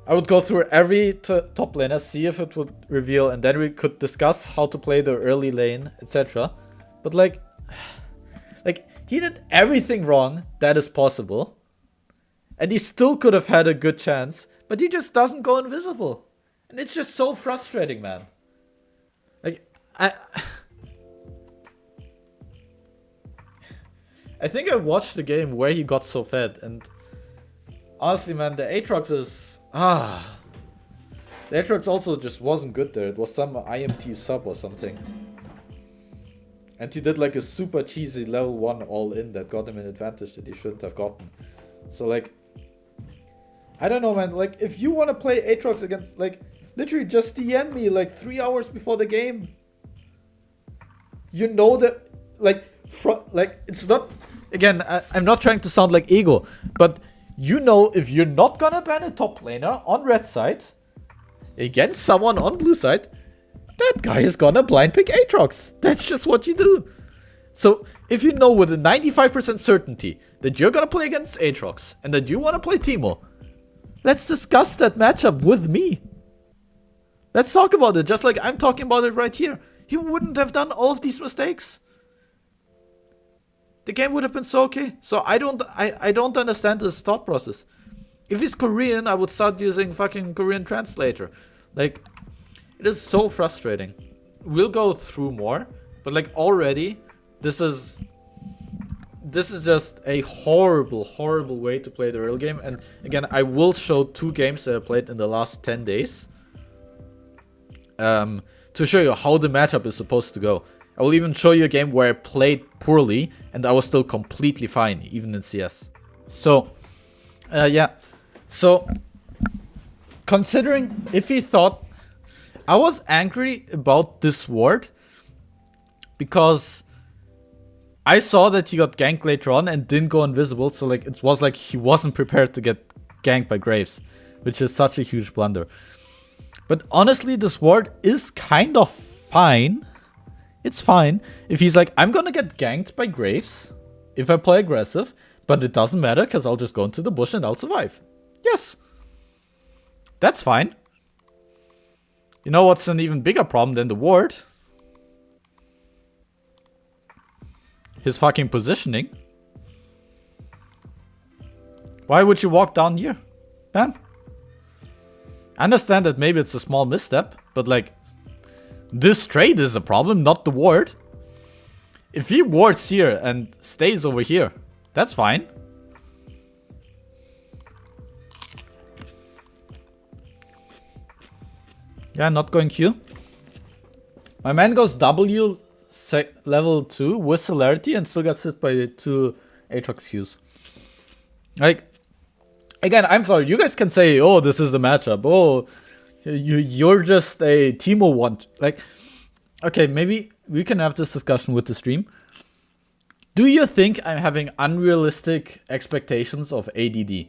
I would go through every top laner, see if it would reveal, and then we could discuss how to play the early lane, etc. But like he did everything wrong that is possible, and he still could have had a good chance, but he just doesn't go invisible, and it's just so frustrating, man. Like I think I watched the game where he got so fed, and honestly, man, the Aatrox is... the Aatrox also just wasn't good there. It was some IMT sub or something. And he did like a super cheesy level 1 all-in that got him an advantage that he shouldn't have gotten. So like... I don't know, man. Like, if you want to play Aatrox against... Like, literally just DM me like 3 hours before the game. You know that... Like, it's not... Again, I'm not trying to sound like ego, but you know if you're not gonna ban a top laner on red side against someone on blue side, that guy is gonna blind pick Aatrox. That's just what you do. So if you know with a 95% certainty that you're gonna play against Aatrox and that you want to play Teemo, let's discuss that matchup with me. Let's talk about it just like I'm talking about it right here. He wouldn't have done all of these mistakes. The game would have been so okay. So I don't understand this thought process. If he's Korean, I would start using fucking Korean translator. Like, it is so frustrating. We'll go through more, but like already, this is just a horrible, horrible way to play the early game. And again, I will show 2 games that I played in the last 10 days. To show you how the matchup is supposed to go. I will even show you a game where I played poorly and I was still completely fine, even in CS. So, yeah. So, considering if he thought... I was angry about this ward because I saw that he got ganked later on and didn't go invisible. So, like, it was like he wasn't prepared to get ganked by Graves, which is such a huge blunder. But honestly, this ward is kind of fine. It's fine if he's like, I'm gonna get ganked by Graves if I play aggressive, but it doesn't matter because I'll just go into the bush and I'll survive. Yes. That's fine. You know what's an even bigger problem than the ward? His fucking positioning. Why would you walk down here? Bam. I understand that maybe it's a small misstep, But like, this trade is a problem, not the ward. If he wards here and stays over here, that's fine. Yeah, not going Q. My man goes W level 2 with celerity and still gets hit by the 2 Aatrox Qs. Like, again, I'm sorry, you guys can say, oh, this is the matchup. Oh, you're just a Teemo one. Like, okay, maybe we can have this discussion with the stream. Do you think I'm having unrealistic expectations of ADD?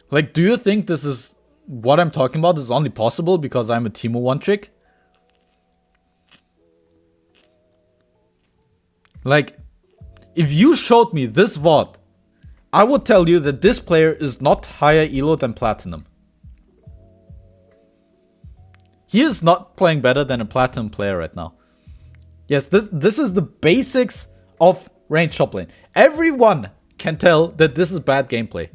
Like, do you think this is what I'm talking about is only possible because I'm a Teemo one trick? Like, if you showed me this VOD, I would tell you that this player is not higher elo than Platinum. He is not playing better than a Platinum player right now. Yes, this is the basics of range top lane. Everyone can tell that this is bad gameplay.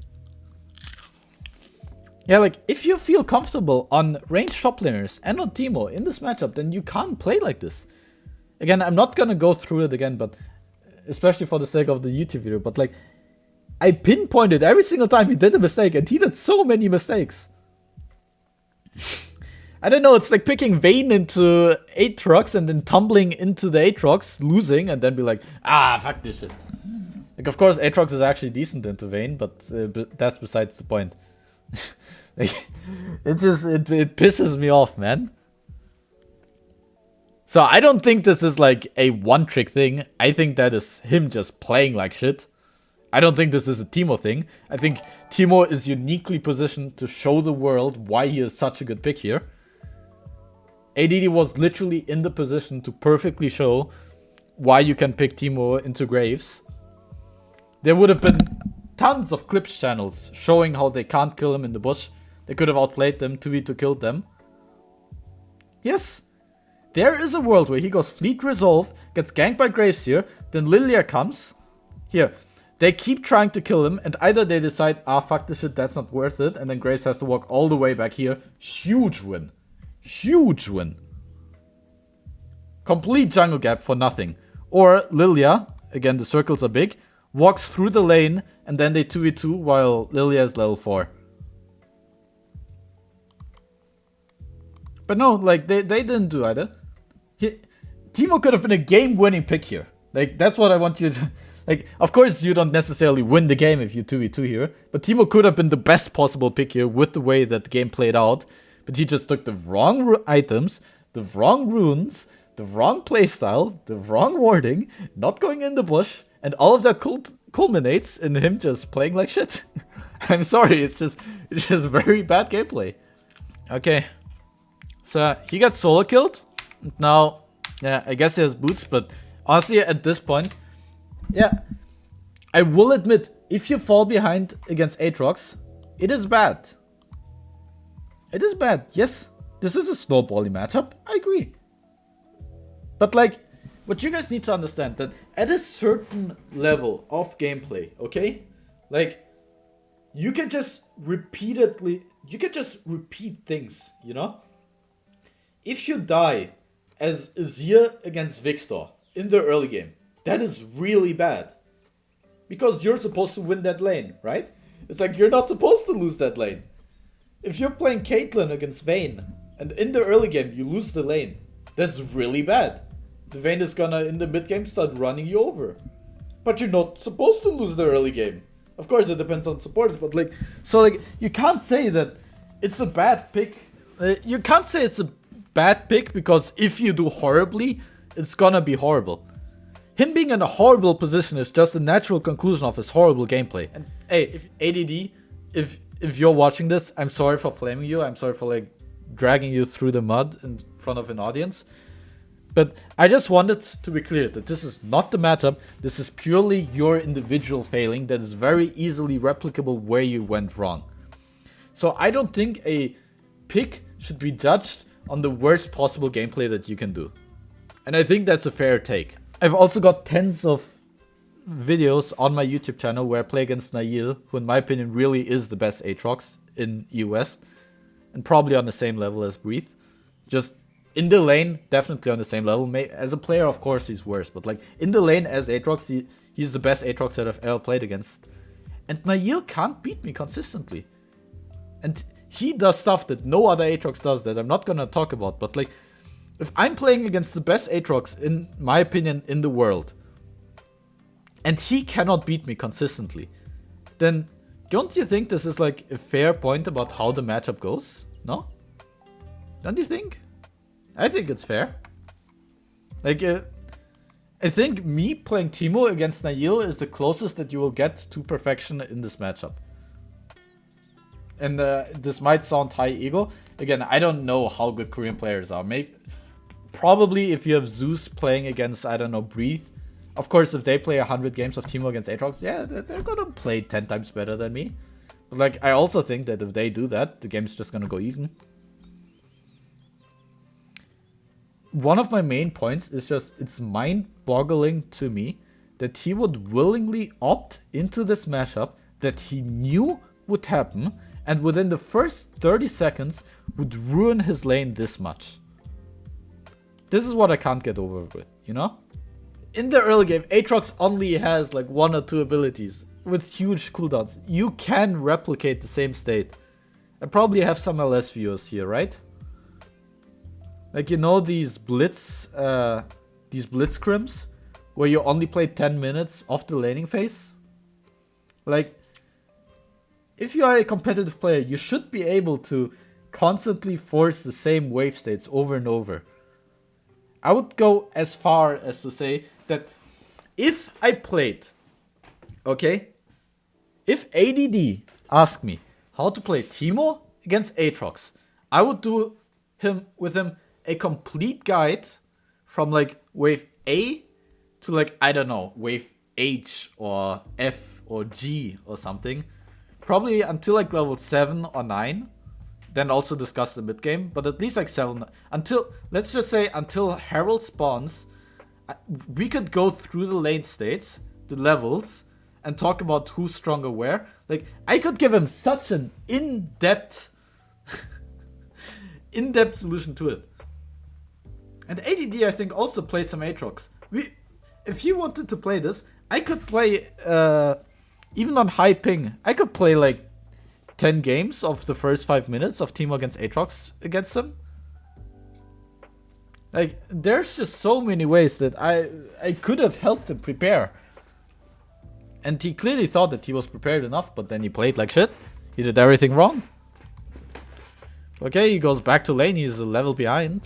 Yeah, like, if you feel comfortable on range top laners and on Teemo in this matchup, then you can't play like this. Again, I'm not gonna go through it again, but especially for the sake of the YouTube video, but like, I pinpointed every single time he did a mistake, and he did so many mistakes. I don't know, it's like picking Vayne into Aatrox and then tumbling into the Aatrox, losing, and then be like, ah, fuck this shit. Like, of course, Aatrox is actually decent into Vayne, but that's besides the point. Like, it pisses me off, man. So I don't think this is like a one-trick thing. I think that is him just playing like shit. I don't think this is a Teemo thing. I think Teemo is uniquely positioned to show the world why he is such a good pick here. ADD was literally in the position to perfectly show why you can pick Teemo into Graves. There would have been tons of clips channels showing how they can't kill him in the bush. They could have outplayed them, 2v2 killed them. Yes, there is a world where he goes Fleet Resolve, gets ganked by Graves here, then Lilia comes. Here, they keep trying to kill him, and either they decide, ah, fuck this shit, that's not worth it, and then Graves has to walk all the way back here. Huge win. Huge win. Complete jungle gap for nothing. Or Lilia, again the circles are big, walks through the lane, and then they 2v2 while Lilia is level 4. But no, like, they didn't do either. Teemo could have been a game-winning pick here. Like, that's what I want you to... Like, of course you don't necessarily win the game if you 2v2 here, but Teemo could have been the best possible pick here with the way that the game played out. But he just took the wrong items, the wrong runes, the wrong playstyle, the wrong warding, not going in the bush, and all of that culminates in him just playing like shit. I'm sorry, it's just very bad gameplay. Okay. So, he got solo killed. Now, yeah, I guess he has boots, but honestly, at this point, yeah, I will admit, if you fall behind against Aatrox, it is bad. It is bad, yes. This is a snowbally matchup, I agree. But like, what you guys need to understand, that at a certain level of gameplay, okay? Like, you can just repeat things, you know? If you die as Azir against Victor in the early game, that is really bad. Because you're supposed to win that lane, right? It's like you're not supposed to lose that lane. If you're playing Caitlyn against Vayne, and in the early game you lose the lane, that's really bad. The Vayne is gonna, in the mid game, start running you over. But you're not supposed to lose the early game. Of course, it depends on supports, but like, so like, you can't say that it's a bad pick. You can't say it's a bad pick because if you do horribly, it's gonna be horrible. Him being in a horrible position is just a natural conclusion of his horrible gameplay. And hey, if ADD, if you're watching this, I'm sorry for flaming you. I'm sorry for like dragging you through the mud in front of an audience. But I just wanted to be clear that this is not the matchup. This is purely your individual failing that is very easily replicable where you went wrong. So I don't think a pick should be judged on the worst possible gameplay that you can do. And I think that's a fair take. I've also got tens of videos on my YouTube channel where I play against Nail, who in my opinion really is the best Aatrox in US. and probably on the same level as Breathe. Just in the lane, definitely on the same level. As a player, of course, he's worse. But like in the lane as Aatrox, he's the best Aatrox that I've ever played against. And Nail can't beat me consistently. And he does stuff that no other Aatrox does that I'm not gonna talk about. But like, if I'm playing against the best Aatrox, in my opinion, in the world, and he cannot beat me consistently, then don't you think this is like a fair point about how the matchup goes? No? Don't you think? I think it's fair. Like, I think me playing Teemo against Nail is the closest that you will get to perfection in this matchup. And this might sound high ego. Again, I don't know how good Korean players are. Probably if you have Zeus playing against, I don't know, Breathe. Of course, if they play 100 games of Teemo against Aatrox, yeah, they're gonna play 10 times better than me. But like, I also think that if they do that, the game's just gonna go even. One of my main points is just, it's mind-boggling to me that he would willingly opt into this mashup that he knew would happen, and within the first 30 seconds would ruin his lane this much. This is what I can't get over with, you know? In the early game, Aatrox only has like 1 or 2 abilities with huge cooldowns. You can replicate the same state. I probably have some LS viewers here, right? Like, you know these blitz scrims where you only play 10 minutes off the laning phase? Like, if you are a competitive player, you should be able to constantly force the same wave states over and over. I would go as far as to say that if I played, okay, if ADD asked me how to play Teemo against Aatrox, I would do with him a complete guide from like wave A to like, I don't know, wave H or F or G or something. Probably until like level 7 or 9. Then also discuss the mid game, but at least like 7 until, let's just say, until Herald spawns. We could go through the lane states, the levels, and talk about who's stronger where. Like, I could give him such an in-depth solution to it. And ADD, I think, also plays some Aatrox. If you wanted to play this, I could play, even on high ping, I could play like 10 games of the first 5 minutes of Teemo against Aatrox against them. Like, there's just so many ways that I could have helped him prepare. And he clearly thought that he was prepared enough, but then he played like shit. He did everything wrong. Okay, he goes back to lane, he's a level behind.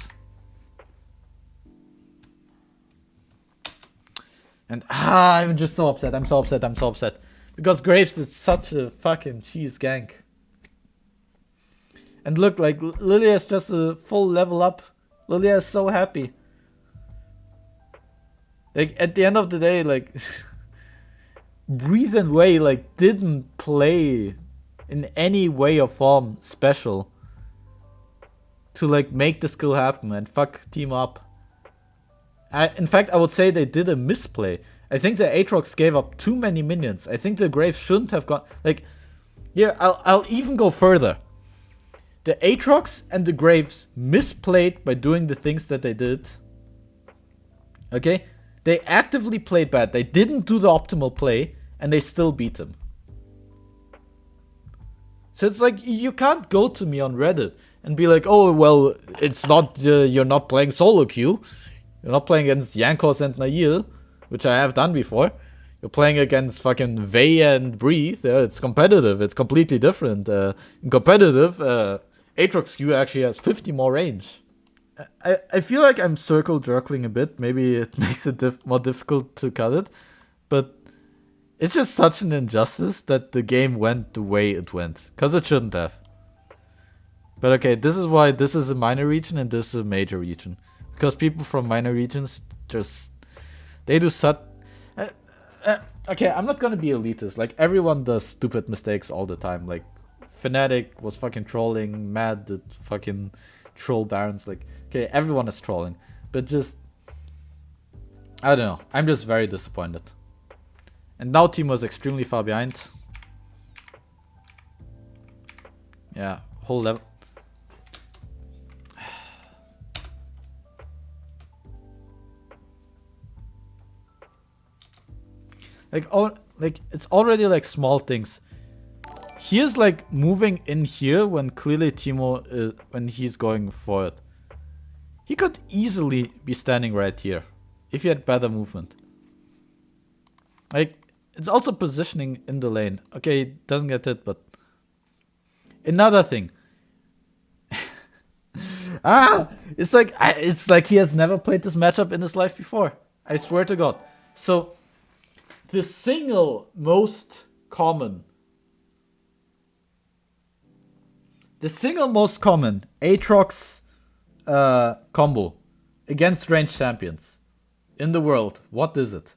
And I'm just so upset, I'm so upset. Because Graves did such a fucking cheese gank. And look, like, Lilia is just a full level up. Lilia is so happy. Like, at the end of the day, like, Breathe and Way, like, didn't play in any way or form special to, like, make the skill happen and fuck Team up. In fact, I would say they did a misplay. I think the Aatrox gave up too many minions. I think the Graves shouldn't have got, like, yeah, I'll even go further. The Aatrox and the Graves misplayed by doing the things that they did. Okay? They actively played bad. They didn't do the optimal play, and they still beat him. So it's like, you can't go to me on Reddit and be like, oh, well, it's not, you're not playing solo queue. You're not playing against Yankos and Nail, which I have done before. You're playing against fucking Vey and Breathe. It's competitive. It's completely different. In competitive, Aatrox Q actually has 50 more range. I feel like I'm circle jerking a bit. Maybe it makes it more difficult to cut it. But it's just such an injustice that the game went the way it went. Because it shouldn't have. But okay, this is why this is a minor region and this is a major region. Because people from minor regions just, they do such... okay, I'm not gonna be elitist. Like, everyone does stupid mistakes all the time. Like, Fnatic was fucking trolling, Mad did fucking troll Barons. Like, okay, everyone is trolling. But just, I don't know. I'm just very disappointed. And now Teemo is extremely far behind. Yeah, whole level. Like it's already like small things. He is like moving in here when clearly Teemo is when he's going forward. He could easily be standing right here if he had better movement. Like it's also positioning in the lane. Okay, he doesn't get hit, but another thing. It's like he has never played this matchup in his life before. I swear to God. So the single most common Aatrox combo against ranged champions in the world, what is it?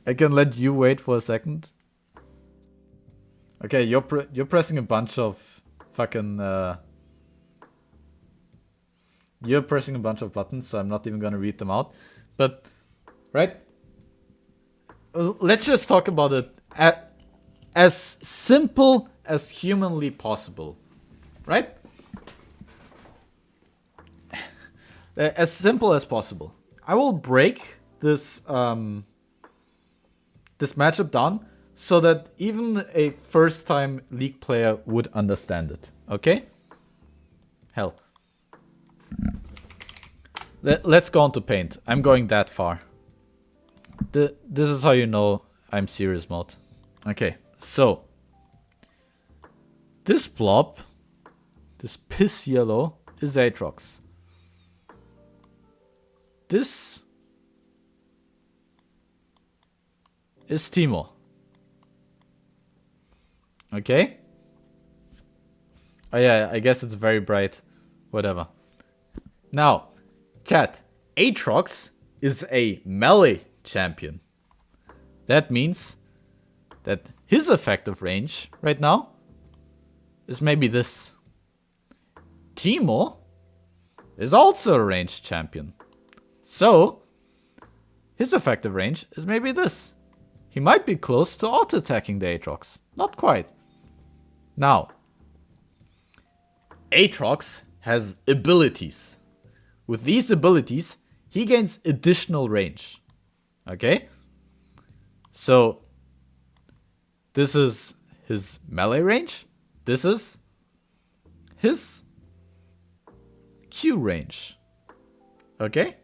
I can let you wait for a second. Okay, you're pressing a bunch of fucking you're pressing a bunch of buttons, so I'm not even gonna read them out. But right, let's just talk about it as simple as humanly possible, right? As simple as possible. I will break this this matchup down so that even a first-time League player would understand it. Okay? Hell. Let's go on to paint. I'm going that far. This is how you know I'm serious mode. Okay, so this blob, this piss yellow, is Aatrox. This is Teemo. Okay? Oh yeah, I guess it's very bright. Whatever. Now, chat, Aatrox is a melee champion. That means that his effective range right now is maybe this. Teemo is also a ranged champion. So, his effective range is maybe this. He might be close to auto-attacking the Aatrox. Not quite. Now, Aatrox has abilities. With these abilities, he gains additional range. Okay? So, this is his melee range. This is his Q range. Okay?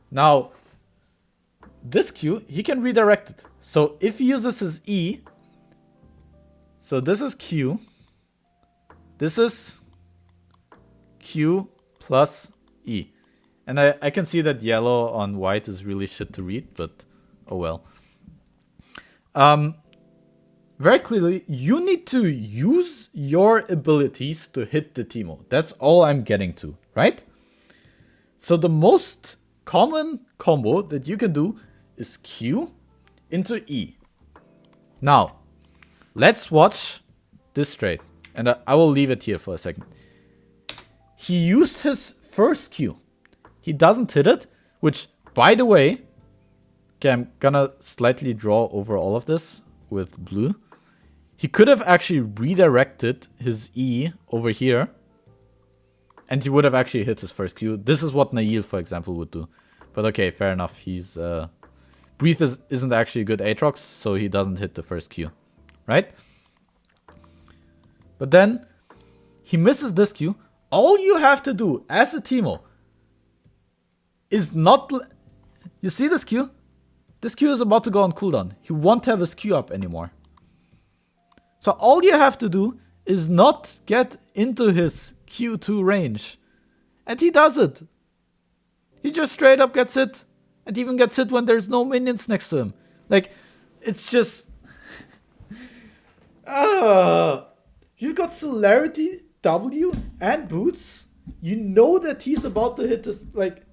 Now, this Q, he can redirect it. So if he uses his E, so this is Q, this is Q plus E. And I can see that yellow on white is really shit to read, but oh well. Very clearly, you need to use your abilities to hit the Teemo. That's all I'm getting to, right? So the most common combo that you can do is Q into E. Now, let's watch this trade. And I will leave it here for a second. He used his first Q. He doesn't hit it, which, by the way, okay, I'm gonna slightly draw over all of this with blue. He could have actually redirected his E over here. And he would have actually hit his first Q. This is what Nail, for example, would do. But okay, fair enough. He's Breathe isn't actually a good Aatrox, so he doesn't hit the first Q. Right? But then he misses this Q. All you have to do as a Teemo is not... You see this Q? This Q is about to go on cooldown. He won't have his Q up anymore. So all you have to do is not get into his Q2 range. And he does it. He just straight up gets hit. And even gets hit when there's no minions next to him. Like, it's just... You got Celerity, W, and Boots. You know that he's about to hit this. Like,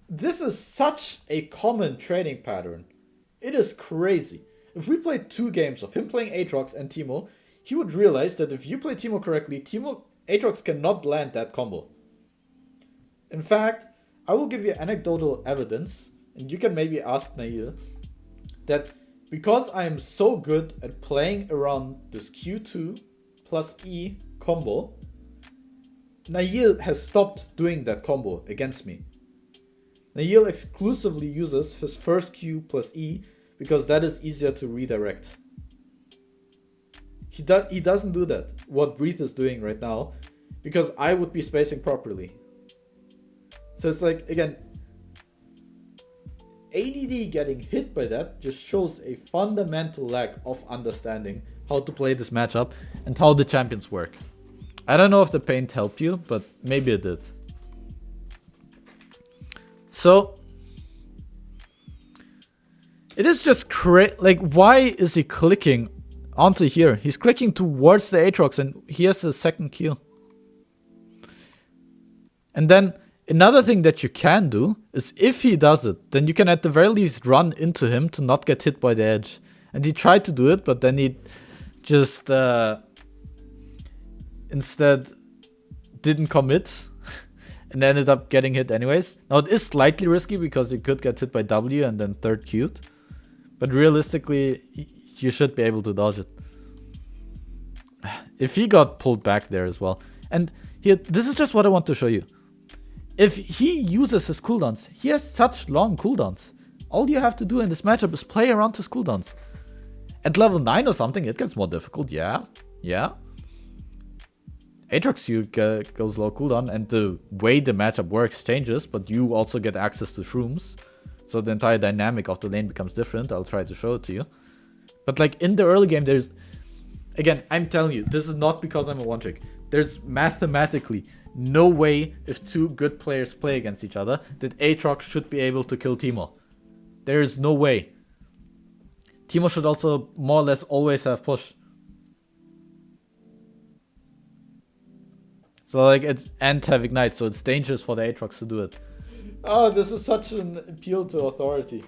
this is such a common trading pattern. It is crazy. If we played 2 games of him playing Aatrox and Teemo, he would realize that if you play Teemo correctly, Aatrox cannot land that combo. In fact, I will give you anecdotal evidence, and you can maybe ask Nail, that because I am so good at playing around this Q2 plus E combo, Nail has stopped doing that combo against me. Nail exclusively uses his first Q plus E because that is easier to redirect. He doesn't do that, what Breathe is doing right now, because I would be spacing properly. So it's like, again, ADD getting hit by that just shows a fundamental lack of understanding how to play this matchup and how the champions work. I don't know if the paint helped you, but maybe it did. So it is just like, why is he clicking onto here? He's clicking towards the Aatrox and he has the second Q. And then another thing that you can do is, if he does it, then you can at the very least run into him to not get hit by the edge. And he tried to do it, but then he just instead didn't commit and ended up getting hit anyways. Now it is slightly risky because you could get hit by W and then third Q'd. But realistically, you should be able to dodge it. If he got pulled back there as well. And here, this is just what I want to show you. If he uses his cooldowns, he has such long cooldowns. All you have to do in this matchup is play around his cooldowns. At level 9 or something, it gets more difficult. Yeah. Aatrox Q goes low cooldown, and the way the matchup works changes, but you also get access to shrooms. So the entire dynamic of the lane becomes different. I'll try to show it to you. But like in the early game, there's... Again, I'm telling you, this is not because I'm a one trick. There's mathematically no way, if two good players play against each other, that Aatrox should be able to kill Teemo. There is no way. Teemo should also more or less always have push. So like and have ignite, so it's dangerous for the Aatrox to do it. Oh, this is such an appeal to authority.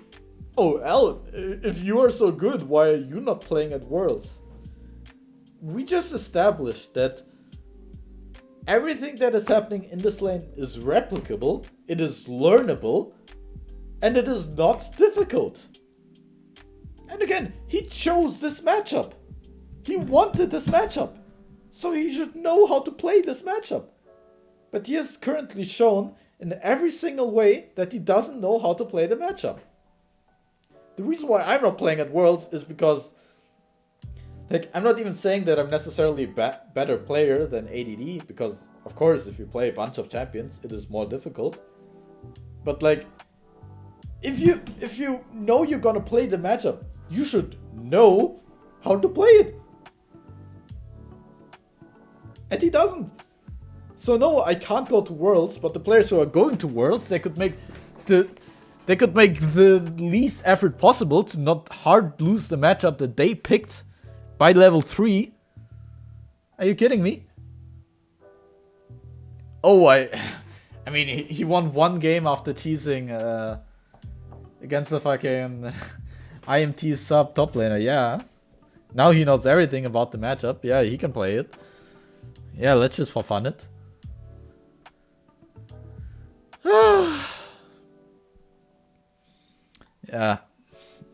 Oh, Al, if you are so good, why are you not playing at Worlds? We just established that everything that is happening in this lane is replicable, it is learnable, and it is not difficult. And again, he chose this matchup. He wanted this matchup. So he should know how to play this matchup. But he has currently shown in every single way that he doesn't know how to play the matchup. The reason why I'm not playing at Worlds is because, like, I'm not even saying that I'm necessarily a better player than ADD, because of course if you play a bunch of champions it is more difficult. But like, if you know you're gonna play the matchup, you should know how to play it. And he doesn't. So no, I can't go to Worlds, but the players who are going to Worlds, they could make the least effort possible to not hard lose the matchup that they picked by level 3. Are you kidding me? Oh, I mean, he won one game after teasing against the fucking IMT sub top laner, yeah. Now he knows everything about the matchup. Yeah, he can play it. Yeah, let's just for fun it. Yeah,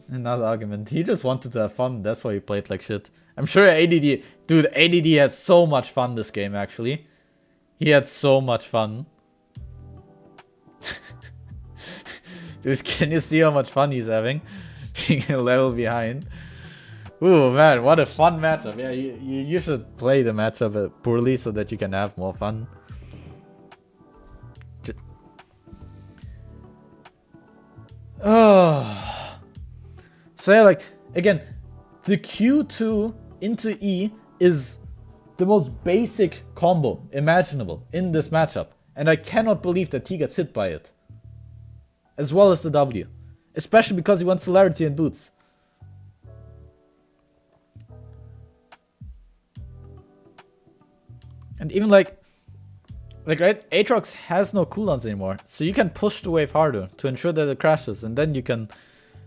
another argument. He just wanted to have fun. That's why he played like shit. I'm sure ADD... Dude, ADD had so much fun this game, actually. He had so much fun. Dude, can you see how much fun he's having? Being a level behind. Ooh, man, what a fun matchup. Yeah, you should play the matchup poorly so that you can have more fun. Oh. So yeah, like, again, the Q2 into E is the most basic combo imaginable in this matchup. And I cannot believe that he gets hit by it. As well as the W. Especially because he wants celerity and boots. And even like right, Aatrox has no cooldowns anymore. So you can push the wave harder to ensure that it crashes. And then you can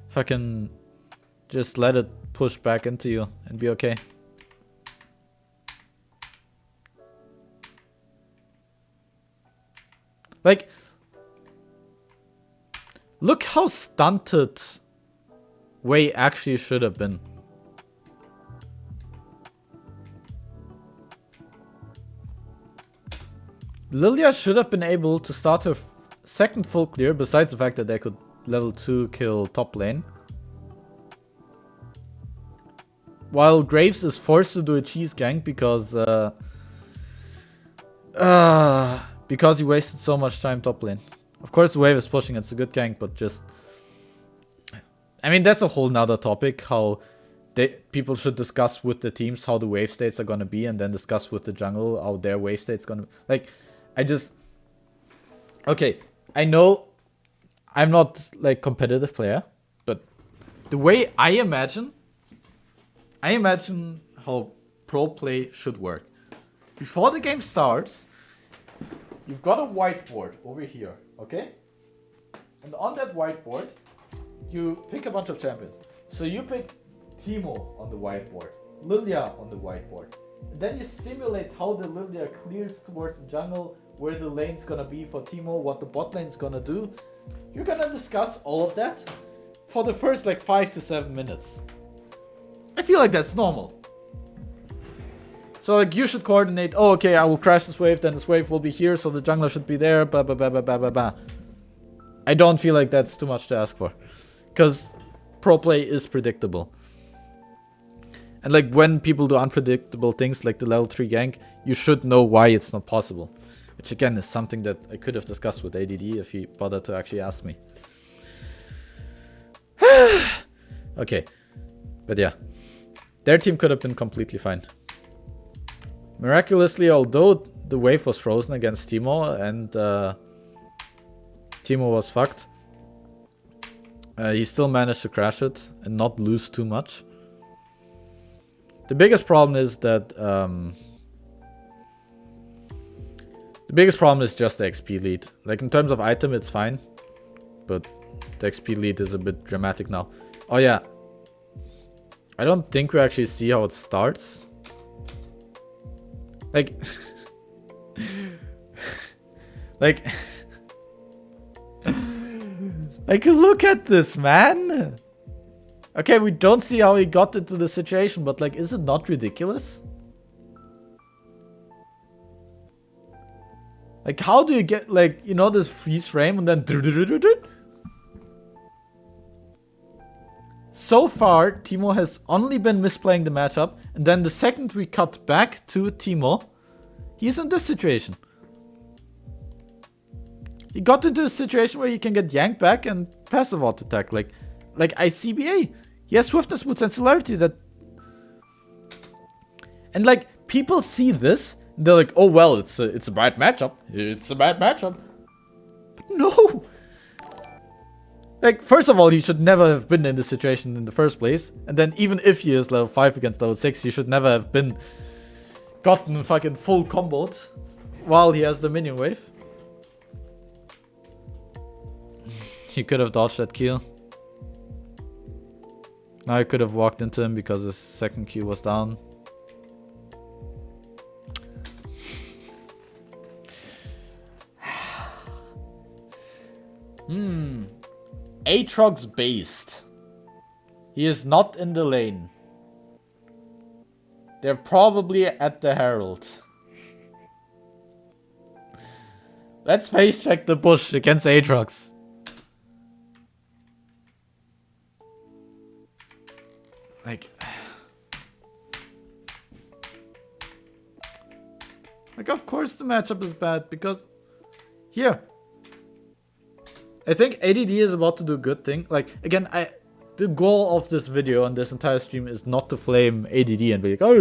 fucking just let it push back into you and be okay. Like, look how stunted Wei actually should have been. Lilia should have been able to start her second full clear, besides the fact that they could level 2 kill top lane. While Graves is forced to do a cheese gank because he wasted so much time top lane. Of course the wave is pushing, it's a good gank, but just... I mean, that's a whole nother topic, how people should discuss with the teams how the wave states are gonna be, and then discuss with the jungle how their wave state's gonna... Like, okay, I know I'm not, like, competitive player, but the way I imagine how pro play should work. Before the game starts, you've got a whiteboard over here, okay? And on that whiteboard, you pick a bunch of champions. So you pick Teemo on the whiteboard, Lilia on the whiteboard. And then you simulate how the Lilia clears towards the jungle, where the lane's gonna be for Teemo, what the bot lane's gonna do. You're gonna discuss all of that for the first like 5 to 7 minutes. I feel like that's normal. So like you should coordinate, oh okay, I will crash this wave, then this wave will be here, so the jungler should be there, blah blah blah blah blah blah blah. I don't feel like that's too much to ask for. Because pro play is predictable. And like when people do unpredictable things like the level 3 gank, you should know why it's not possible. Which again is something that I could have discussed with ADD if he bothered to actually ask me. Okay. But yeah. Their team could have been completely fine. Miraculously, although the wave was frozen against Teemo and Teemo was fucked, he still managed to crash it and not lose too much. The biggest problem is that just the XP lead. Like in terms of item, it's fine, but the XP lead is a bit dramatic now. Oh yeah, I don't think we actually see how it starts. Like, like, like look at this, man. Okay, we don't see how he got into the situation, but like, is it not ridiculous? Like, how do you get, like, you know, this freeze frame and then... So far, Teemo has only been misplaying the matchup, and then the second we cut back to Teemo, he's in this situation. He got into a situation where he can get yanked back and passive auto attack, like ICBA. He has swiftness with celerity that... And like, people see this, and they're like, oh well, it's a bad matchup. It's a bad matchup. But no! Like, first of all, he should never have been in this situation in the first place. And then even if he is level 5 against level 6, he should never have been gotten fucking full comboed while he has the minion wave. He could have dodged that kill. Now I could have walked into him because his second Q was down. Aatrox based. He is not in the lane. They're probably at the Herald. Let's face check the bush against Aatrox. Like, of course the matchup is bad, because... Here. I think ADD is about to do a good thing. Like, again, the goal of this video and this entire stream is not to flame ADD and be like, oh,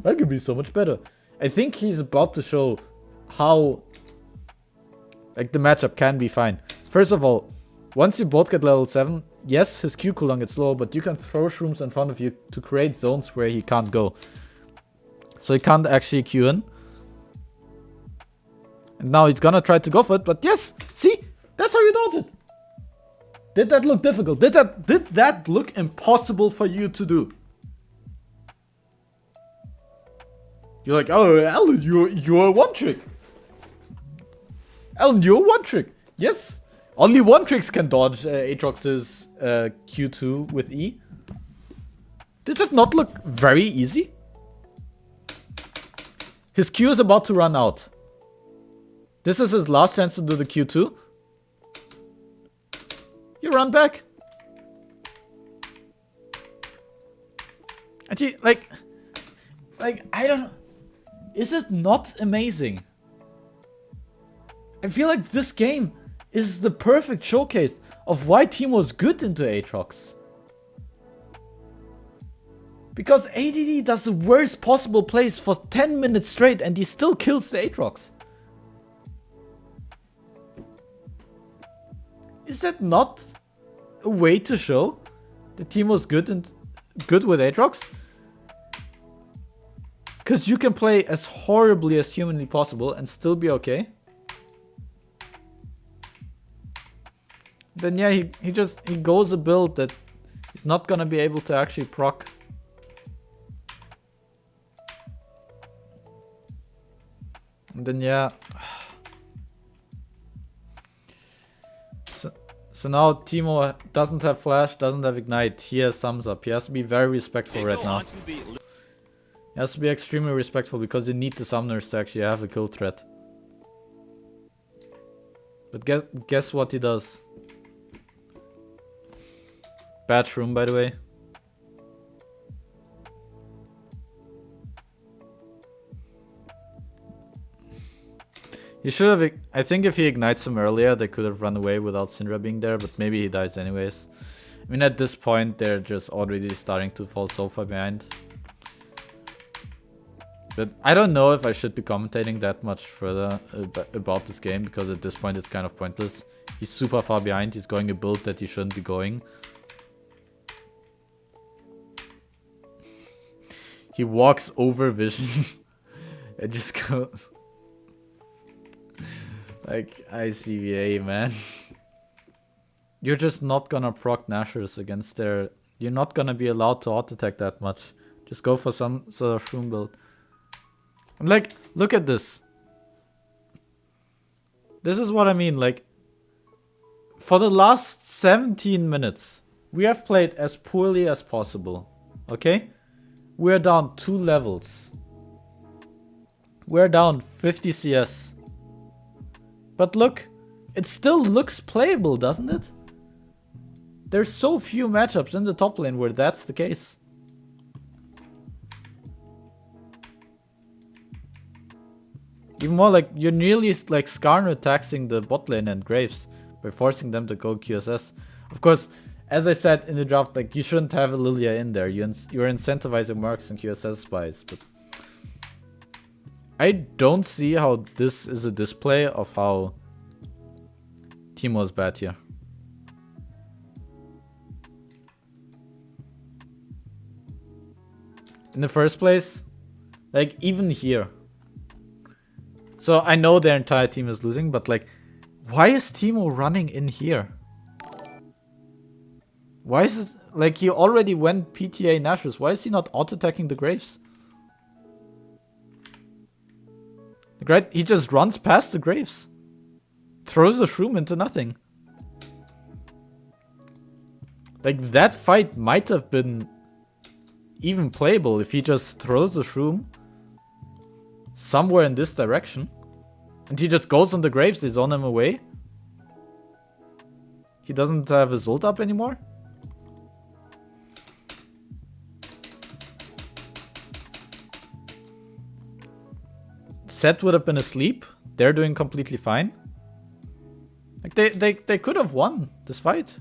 that could be so much better. I think he's about to show how, like, the matchup can be fine. First of all, once you both get level 7, yes, his Q cooldown gets low, but you can throw shrooms in front of you to create zones where he can't go. So he can't actually Q in. And now he's gonna try to go for it, but yes! See? That's how you dodge it! Did that look difficult? Did that look impossible for you to do? You're like, oh, Alan, you're one trick. Alan, you're one trick. Yes! Only one tricks can dodge Aatrox's Q2 with E. Did that not look very easy? His Q is about to run out. This is his last chance to do the Q2. You run back. And you, like, I don't know. Is it not amazing? I feel like this game is the perfect showcase of why Teemo is good into Aatrox. Because ADD does the worst possible plays for 10 minutes straight and he still kills the Aatrox. Is that not a way to show that Teemo is good with Aatrox? Because you can play as horribly as humanly possible and still be okay. Then yeah, he goes a build that he's not gonna be able to actually proc. And then yeah. So now Teemo doesn't have flash, doesn't have ignite. He has thumbs up. He has to be very respectful right now. He has to be extremely respectful because you need the summoners to actually have a kill threat. But guess what he does? Bad shroom, by the way. He should have. I think if he ignites him earlier, they could have run away without Syndra being there, but maybe he dies anyways. I mean, at this point, they're just already starting to fall so far behind. But I don't know if I should be commentating that much further about this game, because at this point it's kind of pointless. He's super far behind, he's going a build that he shouldn't be going. He walks over vision and just goes... Like, ICVA, man. You're just not gonna proc Nashers against their... You're not gonna be allowed to auto-attack that much. Just go for some sort of shroom build. And like, look at this. This is what I mean, like... For the last 17 minutes, we have played as poorly as possible. Okay? We're down 2 levels. We're down 50 CS. But look, it still looks playable, doesn't it? There's so few matchups in the top lane where that's the case. Even more like, you're nearly like Skarner taxing the bot lane and Graves by forcing them to go QSS. Of course, as I said in the draft, like, you shouldn't have a Lilia in there. You're incentivizing Mercs and QSS spies, but... I don't see how this is a display of how Teemo is bad here. In the first place, like, even here. So I know their entire team is losing, but like, why is Teemo running in here? Why is it, like, he already went PTA Nashers, why is he not auto-attacking the Graves? Right? He just runs past the Graves. Throws the shroom into nothing. Like, that fight might have been even playable if he just throws the shroom somewhere in this direction. And he just goes on the Graves, they zone him away. He doesn't have his ult up anymore. Set would have been asleep. They're doing completely fine. Like, they could have won this fight.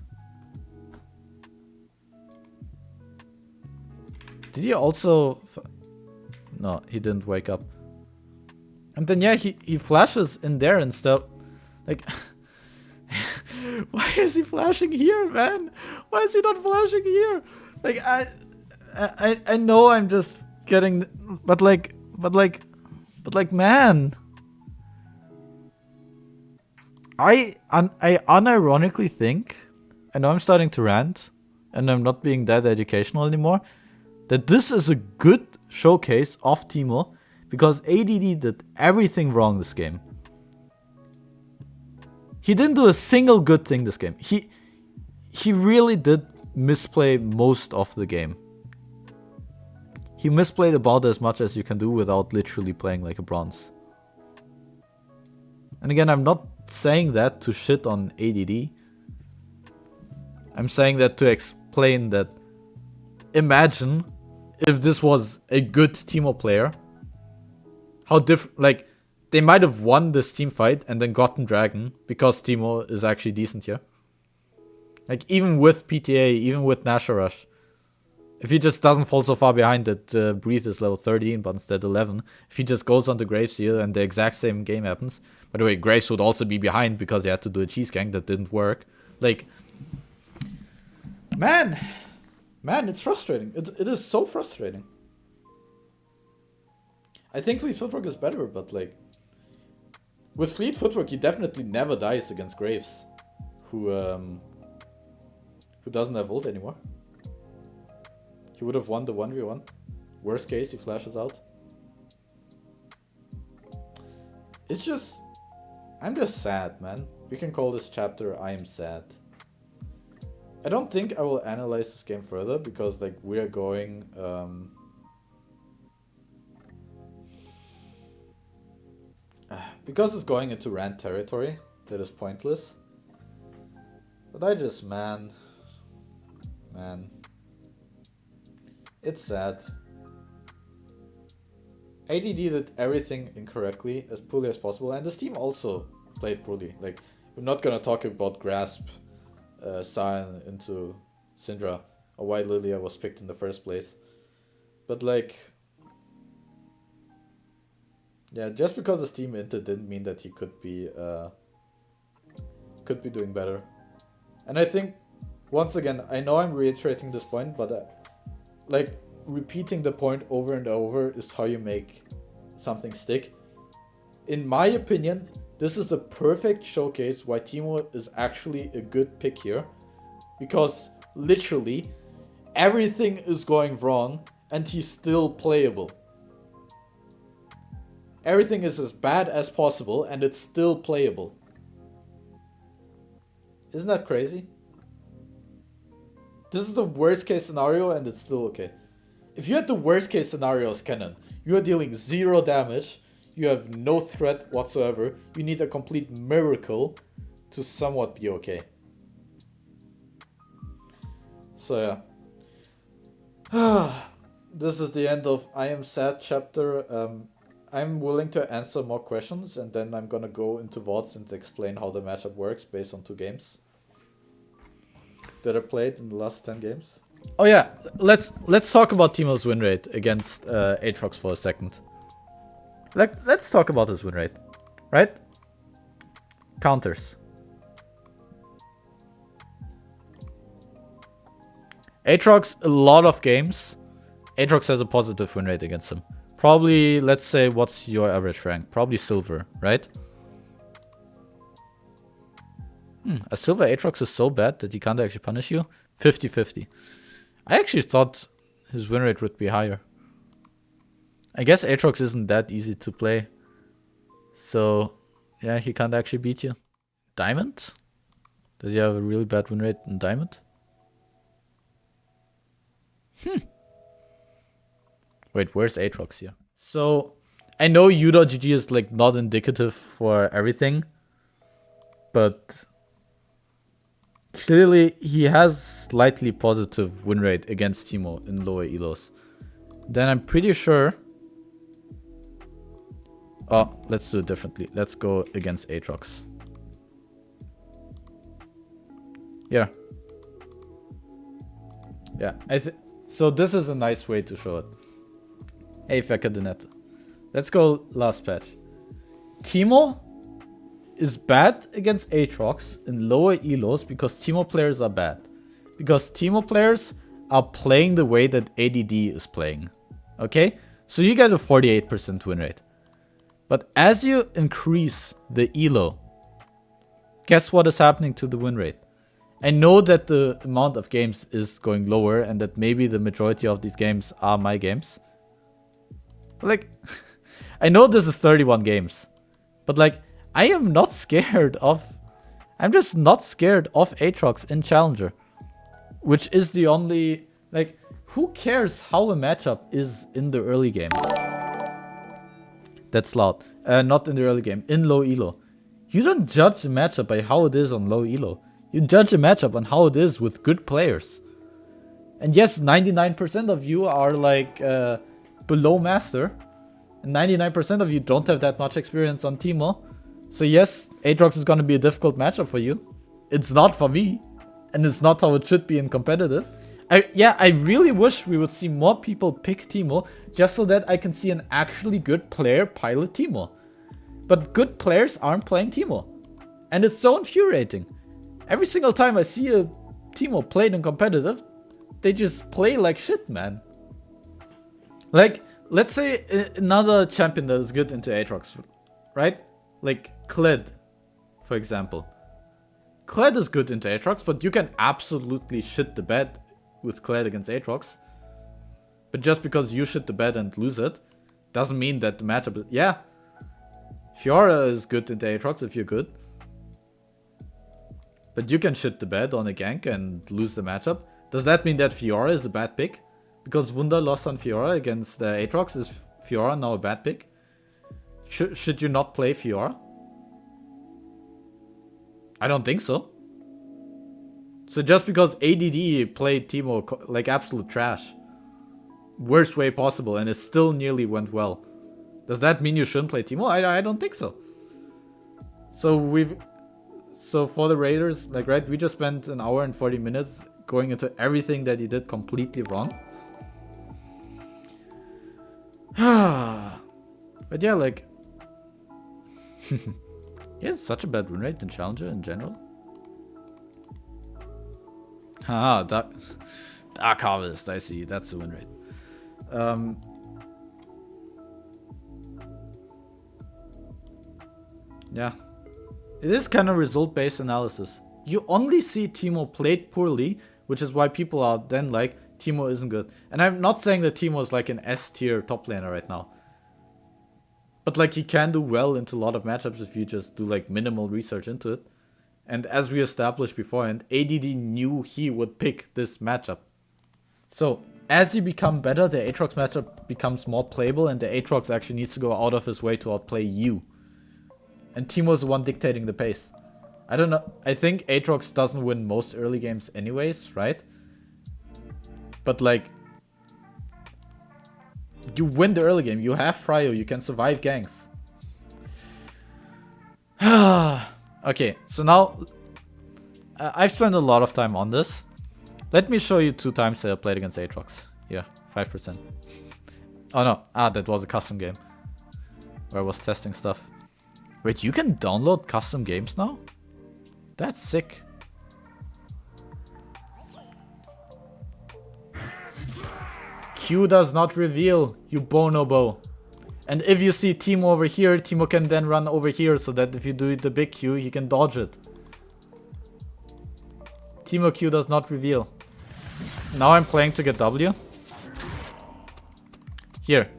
Did he also... No, he didn't wake up. And then yeah, he flashes in there instead. Like... Why is he flashing here, man? Why is he not flashing here? Like, I know I'm just getting... But like, man, I unironically think, I know I'm starting to rant, and I'm not being that educational anymore, that this is a good showcase of Teemo, because ADD did everything wrong this game. He didn't do a single good thing this game. He really did misplay most of the game. He misplayed about as much as you can do without literally playing like a bronze. And again, I'm not saying that to shit on ADD. I'm saying that to explain that imagine if this was a good Teemo player, how different, like, they might have won this team fight and then gotten Dragon because Teemo is actually decent here. Like, even with PTA, even with Nashor Rush, if he just doesn't fall so far behind that Breathe is level 13 but instead 11, if he just goes on to Graves here and the exact same game happens. By the way, Graves would also be behind because he had to do a cheese gang that didn't work. Like, man, it's frustrating. It is so frustrating. I think Fleet Footwork is better, but like, with Fleet Footwork, he definitely never dies against Graves, who doesn't have ult anymore. He would have won the 1v1. Worst case, he flashes out. It's just, I'm just sad, man. We can call this chapter I am sad. I don't think I will analyze this game further because like we are going because it's going into rant territory that is pointless. But I just, man, it's sad. ADD did everything incorrectly as poorly as possible, and this team also played poorly. Like, we're not gonna talk about Grasp, Sion into Syndra, or why Lilia was picked in the first place. But like, yeah, just because this team entered didn't mean that he could be doing better. And I think, once again, I know I'm reiterating this point, but like, repeating the point over and over is how you make something stick. In my opinion, this is the perfect showcase why Teemo is actually a good pick here. Because, literally, everything is going wrong and he's still playable. Everything is as bad as possible and it's still playable. Isn't that crazy? This is the worst case scenario and it's still okay. If you had the worst case scenario as Kennen, you are dealing 0 damage, you have no threat whatsoever, you need a complete miracle to somewhat be okay. So yeah. This is the end of I Am Sad chapter. I'm willing to answer more questions and then I'm gonna go into VODs and explain how the matchup works based on 2 games that I played in the last 10 games. Oh yeah, let's talk about Teemo's win rate against Aatrox for a second. Let's talk about his win rate, right? Counters. Aatrox, a lot of games, Aatrox has a positive win rate against him. Probably, let's say, what's your average rank? Probably silver, right? A silver Aatrox is so bad that he can't actually punish you? 50-50. I actually thought his win rate would be higher. I guess Aatrox isn't that easy to play. So, yeah, he can't actually beat you. Diamond? Does he have a really bad win rate in Diamond? Wait, where's Aatrox here? So, I know U.GG is like not indicative for everything. But clearly, he has slightly positive win rate against Teemo in lower elos. Then I'm pretty sure... Oh, let's do it differently. Let's go against Aatrox. Yeah. Yeah, so this is a nice way to show it. Hey, Fekadinet. Let's go last patch. Teemo is bad against Aatrox in lower elos because Teemo players are bad. Because Teemo players are playing the way that ADD is playing. Okay? So you get a 48% win rate. But as you increase the elo, guess what is happening to the win rate? I know that the amount of games is going lower and that maybe the majority of these games are my games. But like, I know this is 31 games. But like, I am not scared of... I'm just not scared of Aatrox in Challenger. Which is the only... Like, who cares how a matchup is in the early game? That's loud. Not in the early game. In low elo. You don't judge a matchup by how it is on low elo. You judge a matchup on how it is with good players. And yes, 99% of you are like below master. And 99% of you don't have that much experience on Teemo. So yes, Aatrox is going to be a difficult matchup for you. It's not for me. And it's not how it should be in competitive. I really wish we would see more people pick Teemo, just so that I can see an actually good player pilot Teemo. But good players aren't playing Teemo. And it's so infuriating. Every single time I see a Teemo played in competitive, they just play like shit, man. Like, let's say another champion that is good into Aatrox, right? Like Kled, for example. Kled is good into Aatrox, but you can absolutely shit the bed with Kled against Aatrox. But just because you shit the bed and lose it, doesn't mean that the matchup is... Yeah, Fiora is good into Aatrox if you're good. But you can shit the bed on a gank and lose the matchup. Does that mean that Fiora is a bad pick? Because Wunder lost on Fiora against Aatrox, is Fiora now a bad pick? Should you not play Fiora? I don't think so. So just because ADD played Teemo like absolute trash, worst way possible, and it still nearly went well, does that mean you shouldn't play Teemo? I don't think so. So for the Raiders, like, right, we just spent an hour and 40 minutes going into everything that he did completely wrong. But yeah, like, he has such a bad win rate in Challenger in general. Dark Harvest, I see, that's the win rate. Yeah. It is kind of result-based analysis. You only see Teemo played poorly, which is why people are then like, Teemo isn't good. And I'm not saying that Teemo is like an S-tier top laner right now. But like, he can do well into a lot of matchups if you just do like minimal research into it. And as we established beforehand, ADD knew he would pick this matchup. So, as you become better, the Aatrox matchup becomes more playable, and the Aatrox actually needs to go out of his way to outplay you. And Teemo is the one dictating the pace. I don't know. I think Aatrox doesn't win most early games anyways, right? But like, you win the early game. You have prio. You can survive ganks. Okay, so now I've spent a lot of time on this. Let me show you 2 times that I played against Aatrox. Yeah, 5%. Oh no, that was a custom game where I was testing stuff. Wait, you can download custom games now? That's sick. Q does not reveal, you bonobo. And if you see Teemo over here, Teemo can then run over here so that if you do the big Q, he can dodge it. Teemo Q does not reveal. Now I'm playing to get W. Here.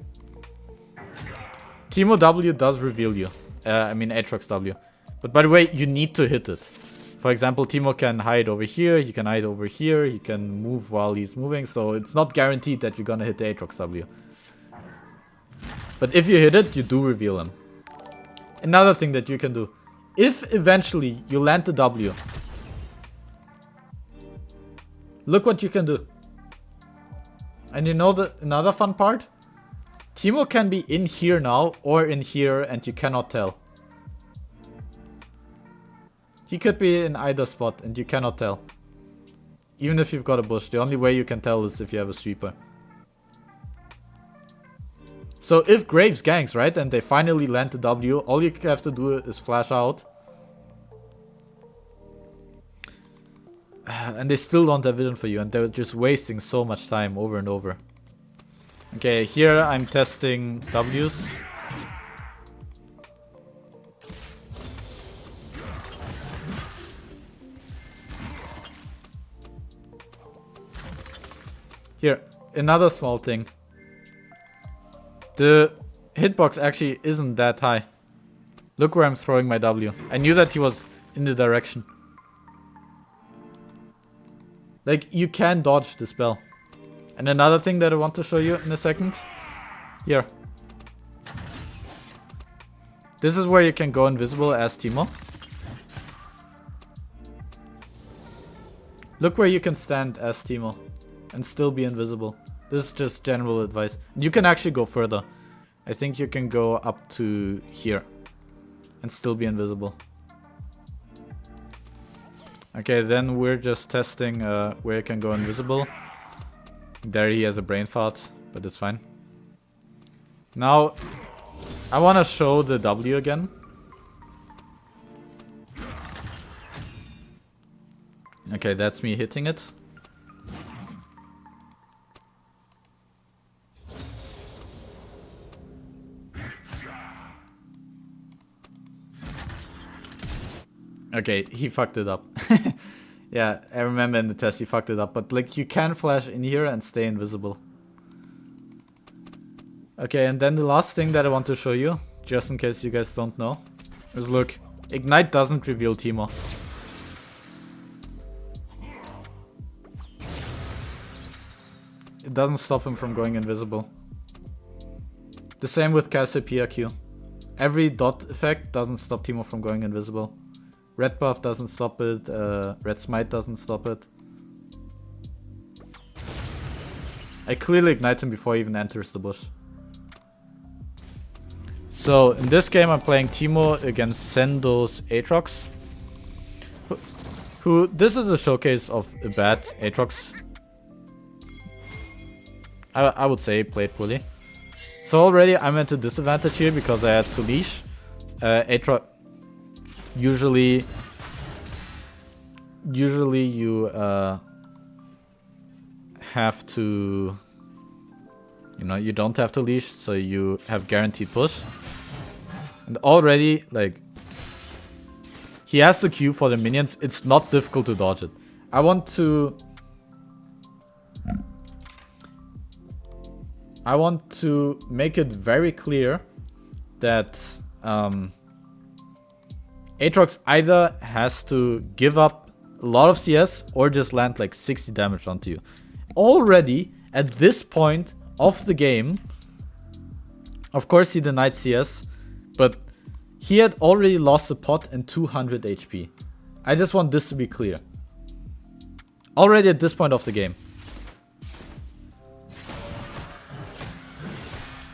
Teemo W does reveal you. I mean Aatrox W. But by the way, you need to hit it. For example, Teemo can hide over here, he can hide over here, he can move while he's moving, so it's not guaranteed that you're gonna hit the Aatrox W. But if you hit it, you do reveal him. Another thing that you can do. If eventually you land the W, look what you can do. And you know another fun part? Teemo can be in here now or in here and you cannot tell. He could be in either spot and you cannot tell. Even if you've got a bush, the only way you can tell is if you have a sweeper. So if Graves ganks, right, and they finally land the W, all you have to do is flash out. And they still don't have vision for you, and they're just wasting so much time over and over. Okay, here I'm testing Ws. Here, another small thing. The hitbox actually isn't that high. Look where I'm throwing my W. I knew that he was in the direction. Like, you can dodge the spell. And another thing that I want to show you in a second. Here. This is where you can go invisible as Teemo. Look where you can stand as Teemo and still be invisible. This is just general advice. You can actually go further. I think you can go up to here and still be invisible. Okay, then we're just testing where you can go invisible. There he has a brain fart, but it's fine. Now, I want to show the W again. Okay, that's me hitting it. Okay, he fucked it up. Yeah, I remember in the test he fucked it up. But like, you can flash in here and stay invisible. Okay, and then the last thing that I want to show you, just in case you guys don't know, is look, Ignite doesn't reveal Teemo. It doesn't stop him from going invisible. The same with Cassiopeia Q. Every dot effect doesn't stop Teemo from going invisible. Red buff doesn't stop it, red smite doesn't stop it. I clearly ignite him before he even enters the bush. So in this game I'm playing Teemo against Sendo's Aatrox. Who this is a showcase of a bad Aatrox. I would say played poorly. So already I'm at a disadvantage here because I had to leash. Aatrox usually you have to, you know, you don't have to leash, so you have guaranteed push. And already, like, he has the Q for the minions. It's not difficult to dodge it. I want to make it very clear that Aatrox either has to give up a lot of CS or just land like 60 damage onto you. Already at this point of the game, of course he denied CS, but he had already lost a pot and 200 HP. I just want this to be clear. Already at this point of the game.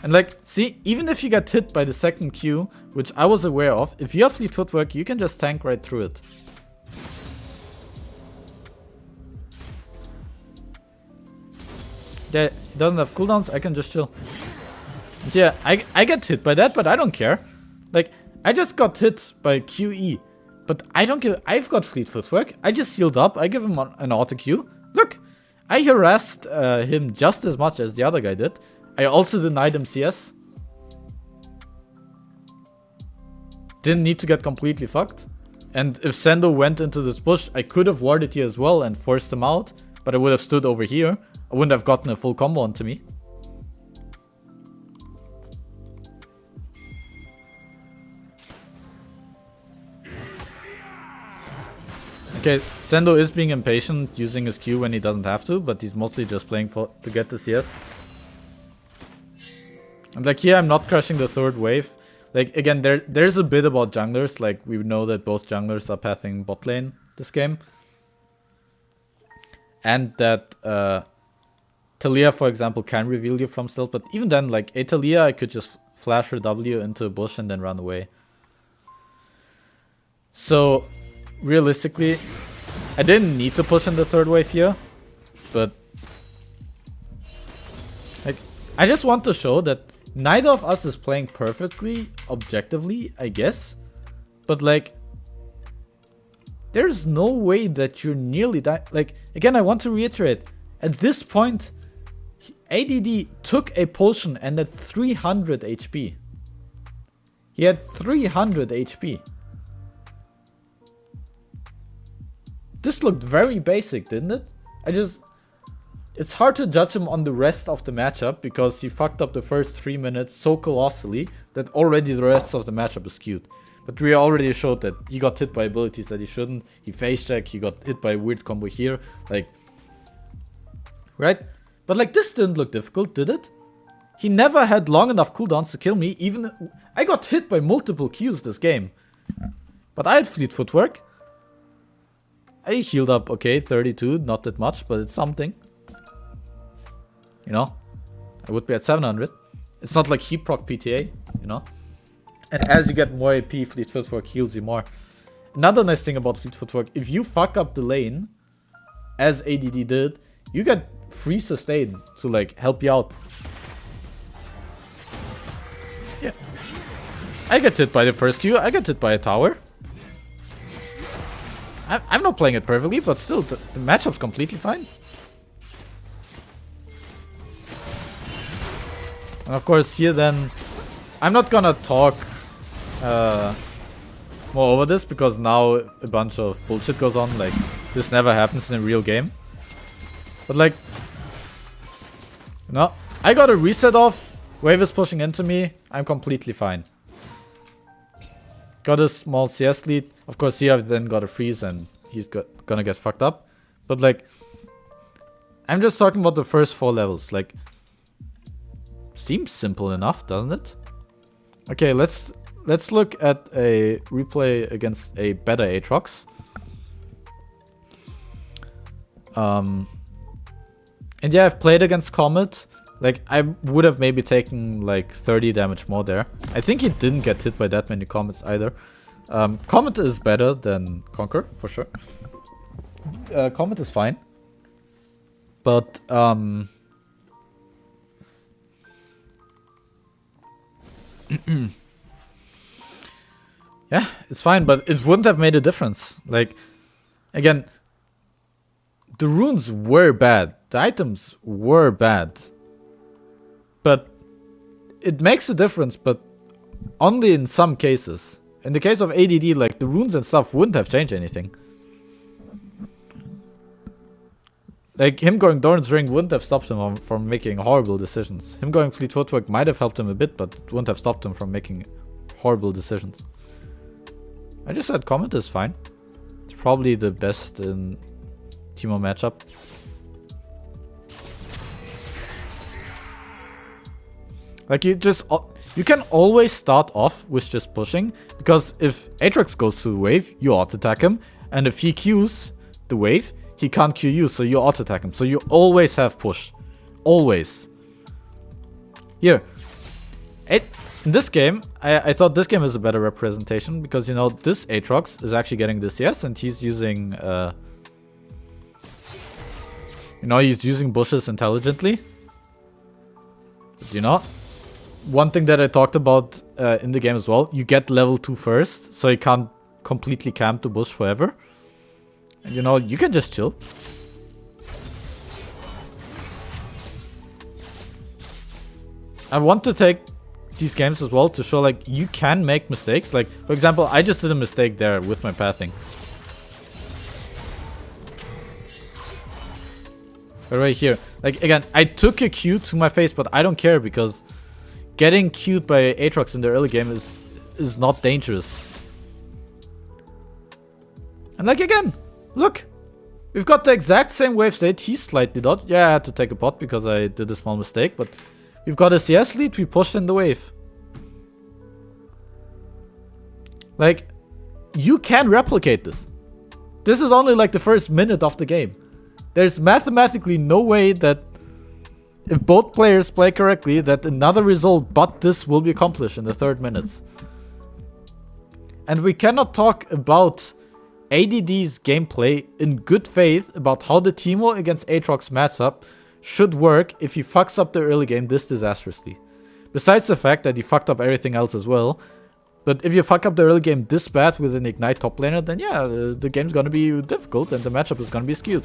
And like, see, even if you get hit by the second Q, which I was aware of, if you have fleet footwork, you can just tank right through it. Yeah, he doesn't have cooldowns, I can just chill. And yeah, I get hit by that, but I don't care. Like, I just got hit by QE, but I don't give, I've got fleet footwork. I just healed up, I give him an auto Q. Look, I harassed him just as much as the other guy did. I also denied him CS. Didn't need to get completely fucked. And if Sendo went into this bush, I could have warded here as well and forced him out. But I would have stood over here. I wouldn't have gotten a full combo onto me. Okay, Sendo is being impatient using his Q when he doesn't have to. But he's mostly just playing to get the CS. And like here, I'm not crushing the third wave. Like again, there's a bit about junglers. Like we know that both junglers are pathing bot lane this game. And that Talia, for example, can reveal you from stealth. But even then, like a Talia, I could just flash her W into a bush and then run away. So realistically, I didn't need to push in the third wave here. But like, I just want to show that neither of us is playing perfectly, objectively, I guess. But like, there's no way that you're nearly dying. Like, again, I want to reiterate. At this point, ADD took a potion and had 300 HP. He had 300 HP. This looked very basic, didn't it? It's hard to judge him on the rest of the matchup because he fucked up the first 3 minutes so colossally that already the rest of the matchup is skewed. But we already showed that he got hit by abilities that he shouldn't. He face checked, he got hit by a weird combo here. Like, right? But like, this didn't look difficult, did it? He never had long enough cooldowns to kill me. Even I got hit by multiple Qs this game. But I had fleet footwork. I healed up, okay, 32, not that much, but it's something. You know, I would be at 700. It's not like he proc PTA, you know. And as you get more AP, fleet footwork heals you more. Another nice thing about fleet footwork, if you fuck up the lane, as ADD did, you get free sustain to like help you out. Yeah. I get hit by the first Q, I get hit by a tower. I'm not playing it perfectly, but still, the matchup's completely fine. And of course, here then, I'm not gonna talk more over this, because now a bunch of bullshit goes on, like, this never happens in a real game. But like, no, I got a reset off, wave is pushing into me, I'm completely fine. Got a small CS lead. Of course, here I've then got a freeze and he's gonna get fucked up. But like, I'm just talking about the first 4 levels. Like, seems simple enough, doesn't it? Okay, let's look at a replay against a better Aatrox. And yeah, I've played against Comet. Like, I would have maybe taken like 30 damage more there. I think he didn't get hit by that many Comets either. Comet is better than Conquer, for sure. Comet is fine. But, yeah, it's fine, but it wouldn't have made a difference. Like, again, the runes were bad. The items were bad. But it makes a difference, but only in some cases. In the case of ADD, like, the runes and stuff wouldn't have changed anything. Like, him going Doran's Ring wouldn't have stopped him from making horrible decisions. Him going Fleet Footwork might have helped him a bit, but it wouldn't have stopped him from making horrible decisions. I just said Comet is fine. It's probably the best in Teemo matchup. Like, you can always start off with just pushing, because if Aatrox goes to the wave, you auto-attack him, and if he Qs the wave, he can't Q you, so you auto-attack him. So you always have push. Always. Here. In this game, I thought this game is a better representation, because, you know, this Aatrox is actually getting the CS, and he's using, you know, he's using bushes intelligently. But, you know, one thing that I talked about in the game as well, you get level 2 first, so you can't completely camp the bush forever. And, you know, you can just chill. I want to take these games as well to show, like, you can make mistakes. Like, for example, I just did a mistake there with my pathing. But right here, like, again, I took a Q to my face, but I don't care, because getting Q'd by Aatrox in the early game is not dangerous. And like, again, look, we've got the exact same wave state. He's slightly dodged. Yeah, I had to take a pot because I did a small mistake, but we've got a CS lead, we pushed in the wave. Like, you can replicate this. This is only like the first minute of the game. There's mathematically no way that, if both players play correctly, that another result but this will be accomplished in the 3rd minutes. And we cannot talk about ADD's gameplay in good faith about how the Teemo against Aatrox matchup should work if he fucks up the early game this disastrously. Besides the fact that he fucked up everything else as well. But if you fuck up the early game this bad with an Ignite top laner, then yeah, the game's gonna be difficult and the matchup is gonna be skewed.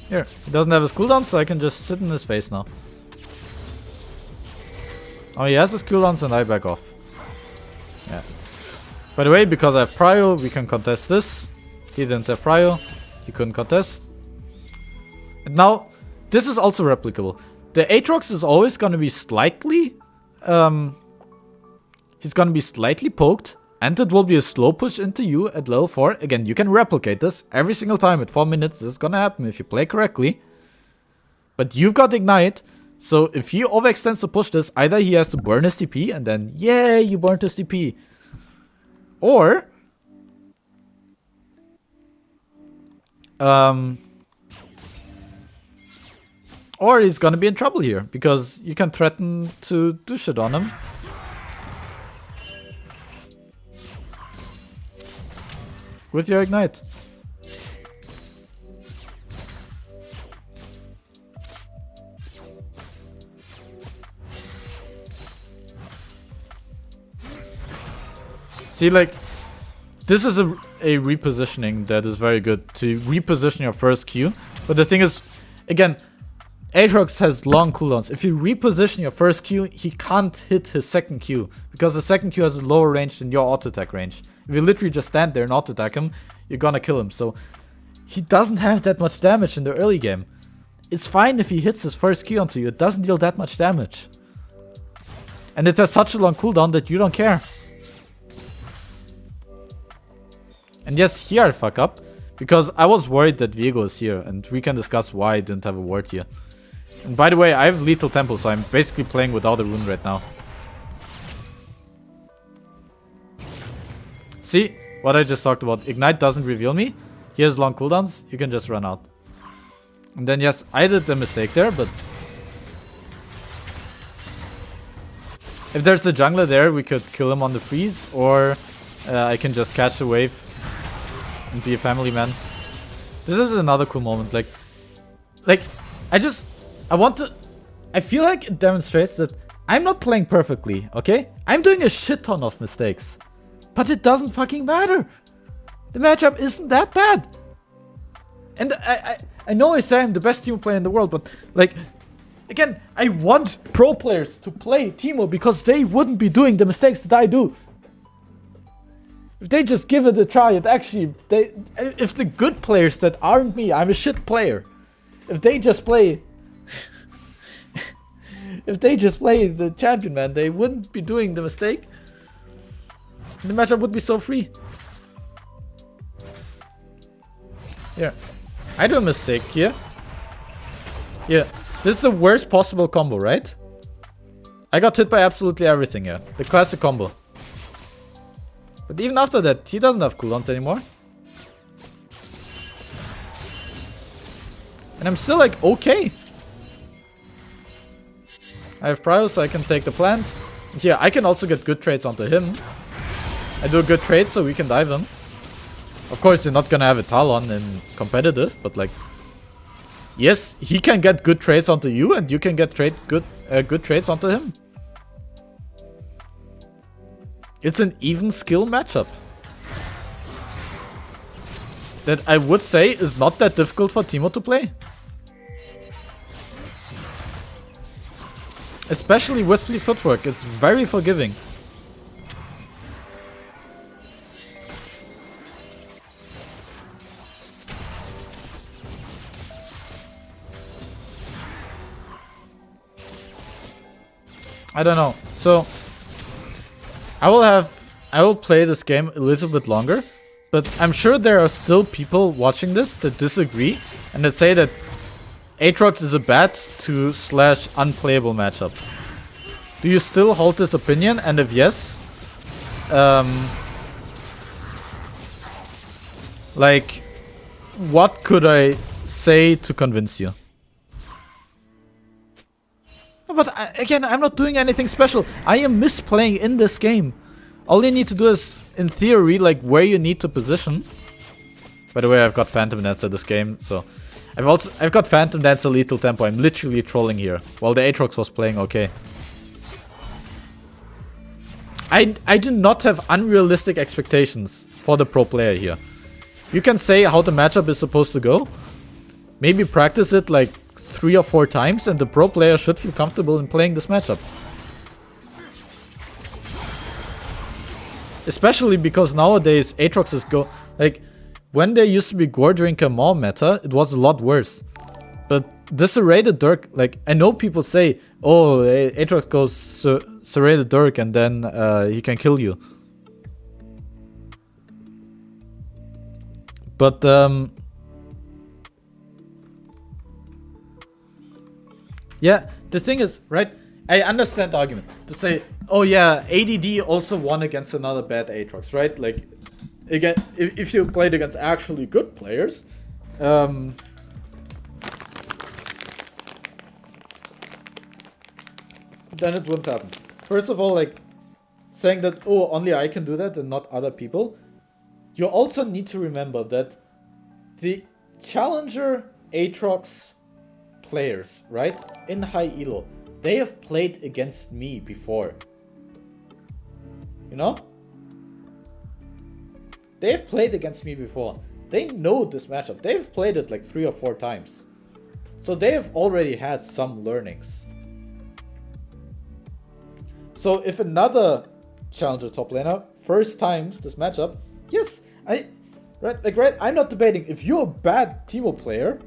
Here, he doesn't have his cooldown, so I can just sit in his face now. Oh, he has his cooldowns and I back off. Yeah. By the way, because I have prio, we can contest this. He didn't have prio. He couldn't contest. And now, this is also replicable. The Aatrox is always going to be slightly... he's going to be slightly poked And it will be a slow push into you at level 4. Again, you can replicate this every single time at 4 minutes. This is gonna happen if you play correctly. But you've got Ignite. So if he overextends to push this, either he has to burn his TP and then, yay, you burnt his TP. Or he's gonna be in trouble here, because you can threaten to do shit on him. With your Ignite. See, like, this is a repositioning that is very good, to reposition your first Q. But the thing is, again, Aatrox has long cooldowns. If you reposition your first Q, he can't hit his second Q, because the second Q has a lower range than your auto attack range. If you literally just stand there and auto attack him, you're gonna kill him. So he doesn't have that much damage in the early game. It's fine if he hits his first Q onto you. It doesn't deal that much damage. And it has such a long cooldown that you don't care. And yes, here I fuck up, because I was worried that Viego is here, and we can discuss why I didn't have a ward here. And by the way, I have Lethal Temple, so I'm basically playing without a rune right now. See, what I just talked about. Ignite doesn't reveal me. He has long cooldowns, you can just run out. And then yes, I did the mistake there, but if there's a jungler there, we could kill him on the freeze, or I can just catch the wave and be a family man. This is another cool moment. Like, I feel like it demonstrates that I'm not playing perfectly, okay? I'm doing a shit ton of mistakes. But it doesn't fucking matter. The matchup isn't that bad. And I know I say I'm the best Teemo player in the world, but like, again, I want pro players to play Teemo because they wouldn't be doing the mistakes that I do. If they just give it a try, if the good players that aren't me, I'm a shit player. If they just play, the champion, man, they wouldn't be doing the mistake. The matchup would be so free. Yeah, I do a mistake here. Yeah, this is the worst possible combo, right? I got hit by absolutely everything here. The classic combo. But even after that, he doesn't have cooldowns anymore. And I'm still like, okay. I have Prio, so I can take the plant. And yeah, I can also get good trades onto him. I do a good trade, so we can dive him. Of course, you're not gonna have a Talon in competitive, but like, yes, he can get good trades onto you, and you can get good trades onto him. It's an even skill matchup that I would say is not that difficult for Teemo to play. Especially with Fleet Footwork, it's very forgiving. I don't know. So I will play this game a little bit longer, but I'm sure there are still people watching this that disagree and that say that Aatrox is a bad to / unplayable matchup. Do you still hold this opinion? And if yes, like, what could I say to convince you? But again, I'm not doing anything special. I am misplaying in this game. All you need to do is, in theory, like where you need to position. By the way, I've got Phantom Dancer this game, so I've got Phantom Dancer Lethal Tempo. I'm literally trolling here while the Aatrox was playing okay. I do not have unrealistic expectations for the pro player here. You can say how the matchup is supposed to go. Maybe practice it like 3 or 4 times, and the pro player should feel comfortable in playing this matchup. Especially because nowadays Aatrox is like, when there used to be Gore Drinker Maw meta, it was a lot worse. But Serrated Dirk, like, I know people say, oh, Aatrox goes Serrated Dirk and then he can kill you. But yeah, the thing is, right? I understand the argument to say, oh yeah, ADD also won against another bad Aatrox, right? Like, again, if you played against actually good players, then it wouldn't happen. First of all, like, saying that, oh, only I can do that and not other people, you also need to remember that the challenger Aatrox players, right, in high elo, they have played against me before. You know? They've played against me before. They know this matchup. They've played it like 3 or 4 times. So they have already had some learnings. So if another challenger top laner first times this matchup, yes, I'm not debating. If you're a bad Teemo player,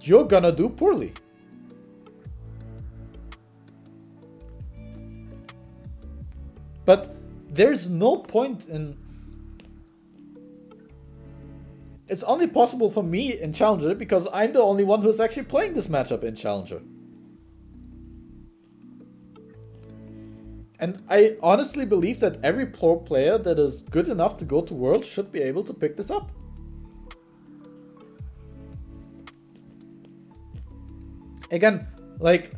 you're gonna do poorly. But there's no point in... It's only possible for me in Challenger because I'm the only one who's actually playing this matchup in Challenger. And I honestly believe that every pro player that is good enough to go to Worlds should be able to pick this up. Again, like,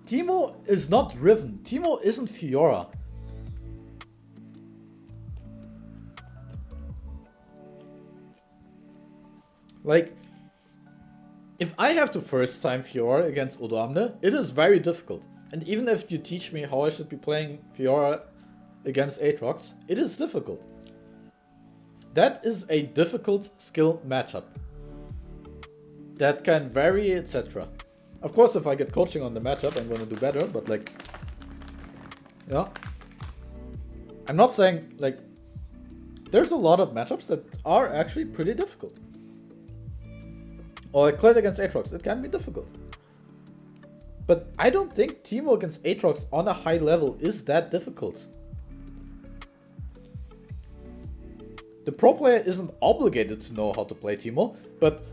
Teemo is not Riven. Teemo isn't Fiora. Like, if I have to first time Fiora against Odoamne, it is very difficult. And even if you teach me how I should be playing Fiora against Aatrox, it is difficult. That is a difficult skill matchup. That can vary, etc. Of course, if I get coaching on the matchup, I'm gonna do better, but like... Yeah. I'm not saying, like... There's a lot of matchups that are actually pretty difficult. Or like Kled against Aatrox, it can be difficult. But I don't think Teemo against Aatrox on a high level is that difficult. The pro player isn't obligated to know how to play Teemo, but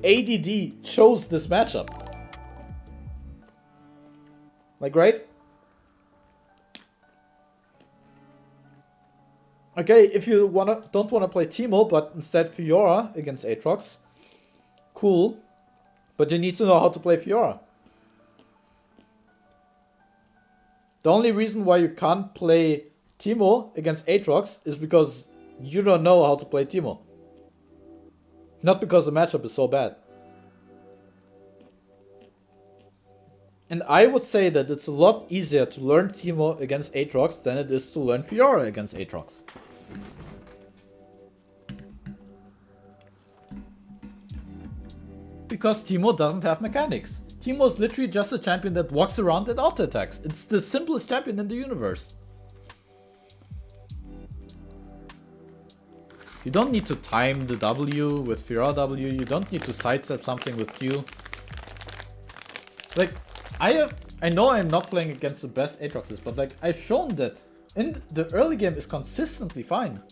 ADD chose this matchup. Like, right? Okay, if you don't wanna play Teemo, but instead Fiora against Aatrox, cool. But you need to know how to play Fiora. The only reason why you can't play Teemo against Aatrox is because you don't know how to play Teemo. Not because the matchup is so bad. And I would say that it's a lot easier to learn Teemo against Aatrox than it is to learn Fiora against Aatrox. Because Teemo doesn't have mechanics. Teemo is literally just a champion that walks around and auto-attacks. It's the simplest champion in the universe. You don't need to time the W with Fiora W, you don't need to sidestep something with Q. Like, I know I'm not playing against the best Aatroxes, but like, I've shown that in the early game is consistently fine.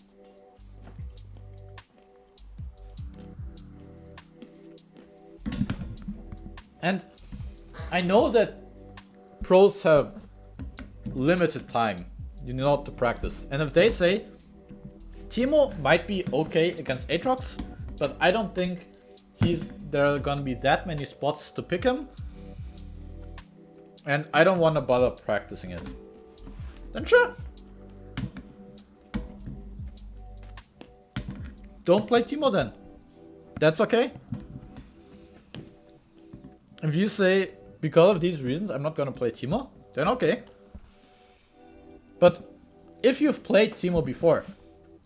And I know that pros have limited time, you know, to practice. And if they say, Teemo might be okay against Aatrox, but I don't think there are gonna be that many spots to pick him. And I don't want to bother practicing it. Then sure. Don't play Teemo then. That's okay. If you say, because of these reasons, I'm not gonna play Teemo, then okay. But if you've played Teemo before,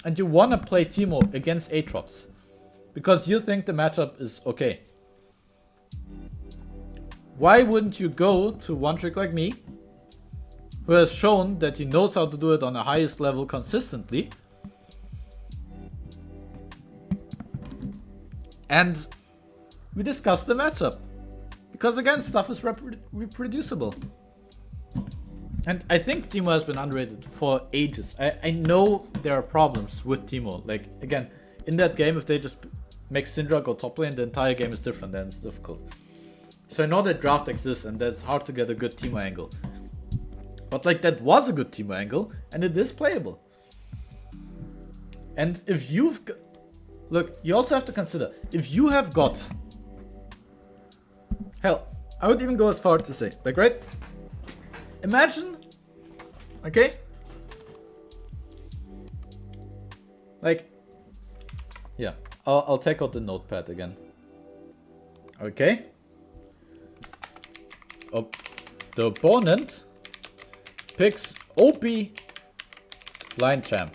and you wanna play Teemo against Aatrox, because you think the matchup is okay, why wouldn't you go to one trick like me, who has shown that he knows how to do it on the highest level consistently, and we discuss the matchup. Because again, stuff is reproducible. And I think Teemo has been underrated for ages. I know there are problems with Teemo. Like, again, in that game, if they just make Syndra go top lane, the entire game is different, then it's difficult. So I know that draft exists and that it's hard to get a good Teemo angle. But like that was a good Teemo angle and it is playable. And if you've... Look, you also have to consider, if you have got... Hell, I would even go as far to say, like, right? Imagine, okay? Like, yeah, I'll take out the notepad again. Okay. The opponent picks OP line champ.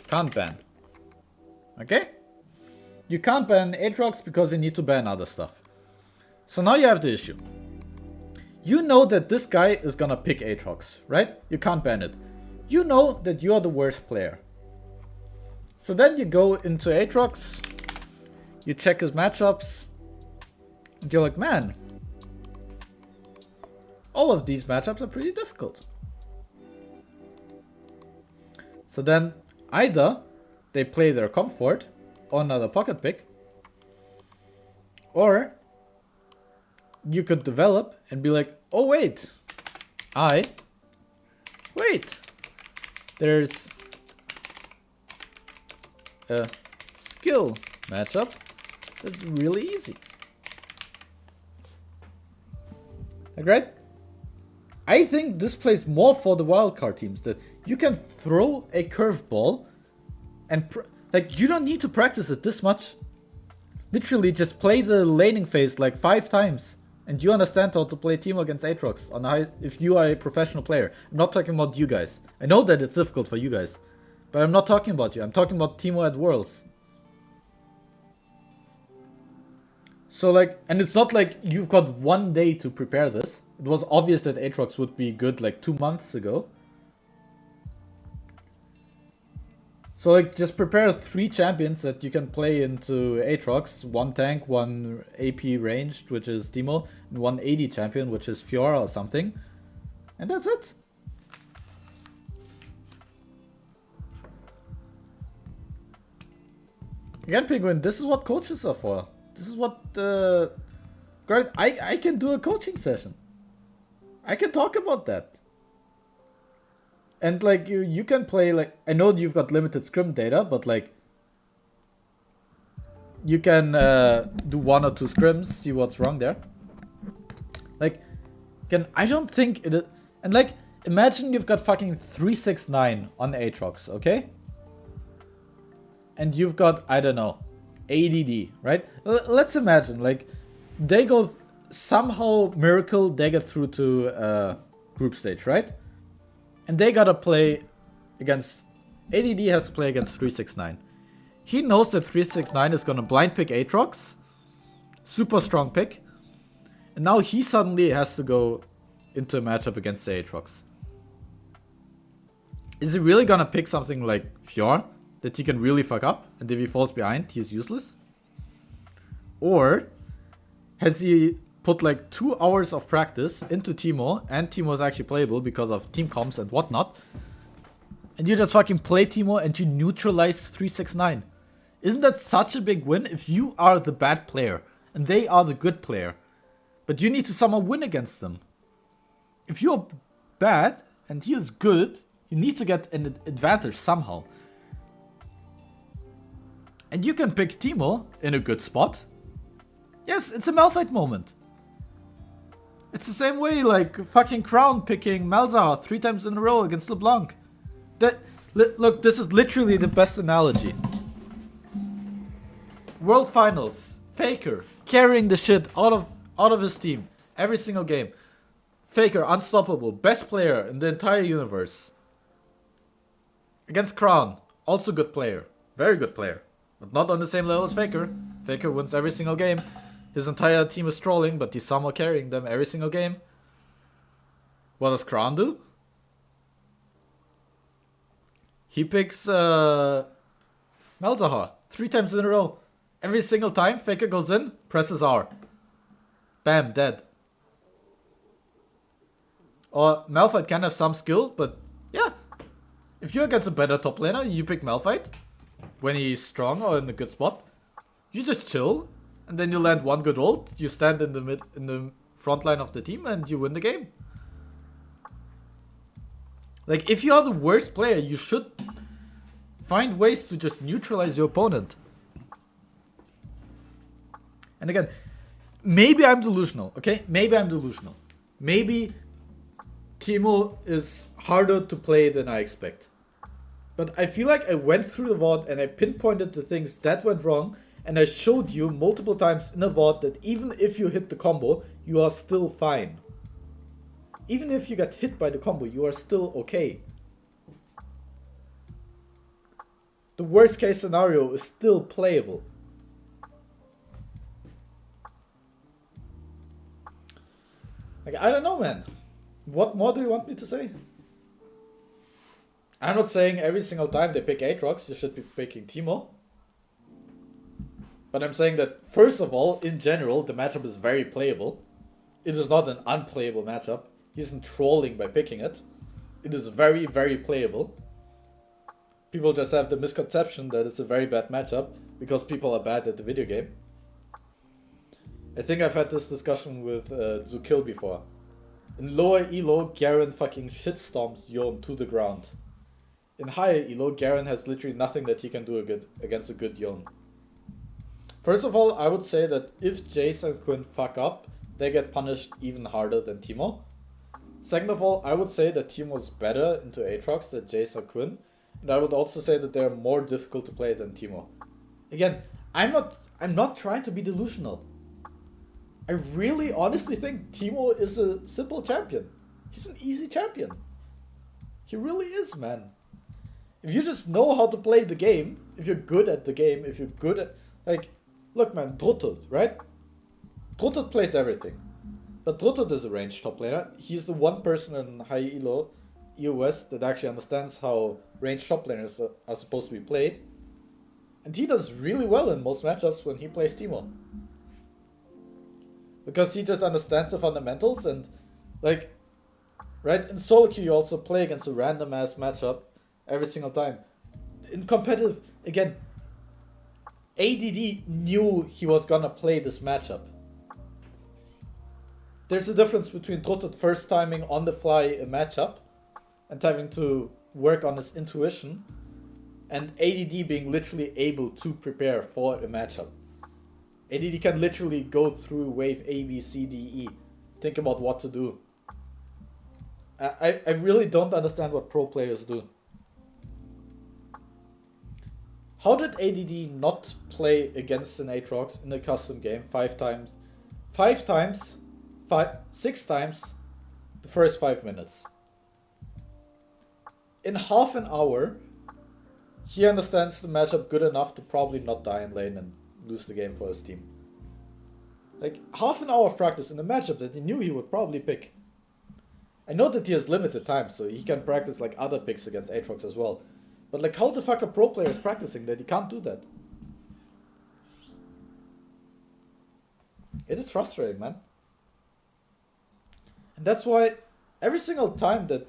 Can't ban. Okay? You can't ban Aatrox because you need to ban other stuff. So now you have the issue. You know that this guy is gonna pick Aatrox, right? You can't ban it. You know that you are the worst player. So then you go into Aatrox, you check his matchups, and you're like, man, all of these matchups are pretty difficult. So then either they play their comfort or another pocket pick, or you could develop and be like, oh wait, there's a skill matchup that's really easy. Like, right? I think this plays more for the wildcard teams, that you can throw a curveball and like you don't need to practice it this much. Literally just play the laning phase like 5 times and you understand how to play Teemo against Aatrox on high, if you are a professional player. I'm not talking about you guys. I know that it's difficult for you guys, but I'm not talking about you. I'm talking about Teemo at Worlds. So like, and it's not like you've got 1 day to prepare this. It was obvious that Aatrox would be good like 2 months ago. So like, just prepare 3 champions that you can play into Aatrox. 1 tank, 1 AP ranged, which is Teemo, and 1 AD champion, which is Fiora or something. And that's it. Again, Penguin, this is what coaches are for. This is what I can do a coaching session. I can talk about that. And like you can play, like, I know you've got limited scrim data, but like you can do 1 or 2 scrims, see what's wrong there. Like, I don't think it, and like, imagine you've got fucking 369 on Aatrox, okay? And you've got, I don't know, ADD, right? Let's imagine, like, they go, somehow, miracle, they get through to group stage, right? And they gotta play against, ADD has to play against 369. He knows that 369 is gonna blind pick Aatrox, super strong pick, and now he suddenly has to go into a matchup against the Aatrox. Is he really gonna pick something like Fiora that he can really fuck up, and if he falls behind, he's useless? Or has he put like 2 hours of practice into Teemo, and Teemo is actually playable because of team comps and whatnot, and you just fucking play Teemo and you neutralize 369? Isn't that such a big win if you are the bad player and they are the good player, but you need to somehow win against them? If you're bad and he is good, you need to get an advantage somehow. And you can pick Teemo in a good spot. Yes, it's a Malphite moment. It's the same way like fucking Crown picking Malzahar 3 times in a row against LeBlanc. Look, this is literally the best analogy. World Finals, Faker carrying the shit out of his team every single game. Faker, unstoppable, best player in the entire universe. Against Crown, also good player, very good player, but not on the same level as Faker. Faker wins every single game. His entire team is trolling, but he's somehow carrying them every single game. What does Crown do? He picks Malzahar 3 times in a row. Every single time Faker goes in, presses R. Bam, dead. Or Malphite can have some skill, but yeah. If you're against a better top laner, you pick Malphite. when he's strong or in a good spot, you just chill, and then you land one good ult, you stand in the front line of the team, and you win the game. Like, if you are the worst player, you should find ways to just neutralize your opponent. And again, maybe I'm delusional, okay? Maybe I'm delusional. Maybe Teemo is harder to play than I expect. But I feel like I went through the VOD and I pinpointed the things that went wrong, and I showed you multiple times in a VOD that even if you hit the combo, you are still fine. Even if you get hit by the combo, you are still okay. The worst case scenario is still playable. Like, I don't know, man. What more do you want me to say? I'm not saying every single time they pick Aatrox, you should be picking Teemo. But I'm saying that, first of all, in general, the matchup is very playable. It is not an unplayable matchup. He isn't trolling by picking it. It is very, very playable. People just have the misconception that it's a very bad matchup because people are bad at the video game. I think I've had this discussion with Zukil before. In lower elo, Garen fucking shitstorms Yone to the ground. In higher elo, Garen has literally nothing that he can do against a good Yone. First of all, I would say that if Jace and Quinn fuck up, they get punished even harder than Teemo. Second of all, I would say that Teemo is better into Aatrox than Jace or Quinn. And I would also say that they're more difficult to play than Teemo. Again, I'm not trying to be delusional. I really honestly think Teemo is a simple champion. He's an easy champion. He really is, man. If you just know how to play the game, if you're good at the game, if you're good at... Like, look, man, Drutut, right? Drutut plays everything. But Drutut is a ranged top laner. He's the one person in high elo, EOS, that actually understands how ranged top laners are supposed to be played. And he does really well in most matchups when he plays Teemo. Because he just understands the fundamentals and, like, right? In solo queue you also play against a random ass matchup every single time. In competitive, again, ADD knew he was gonna play this matchup. There's a difference between Drutut first timing on the fly a matchup and having to work on his intuition, and ADD being literally able to prepare for a matchup. ADD can literally go through wave A, B, C, D, E, think about what to do. I really don't understand what pro players do. How did ADD not play against an Aatrox in a custom game 6 times the first 5 minutes? In half an hour, he understands the matchup good enough to probably not die in lane and lose the game for his team. Like, half an hour of practice in a matchup that he knew he would probably pick. I know that he has limited time, so he can practice like other picks against Aatrox as well. But like, how the fuck are pro players practicing that he can't do that? It is frustrating, man. And that's why every single time that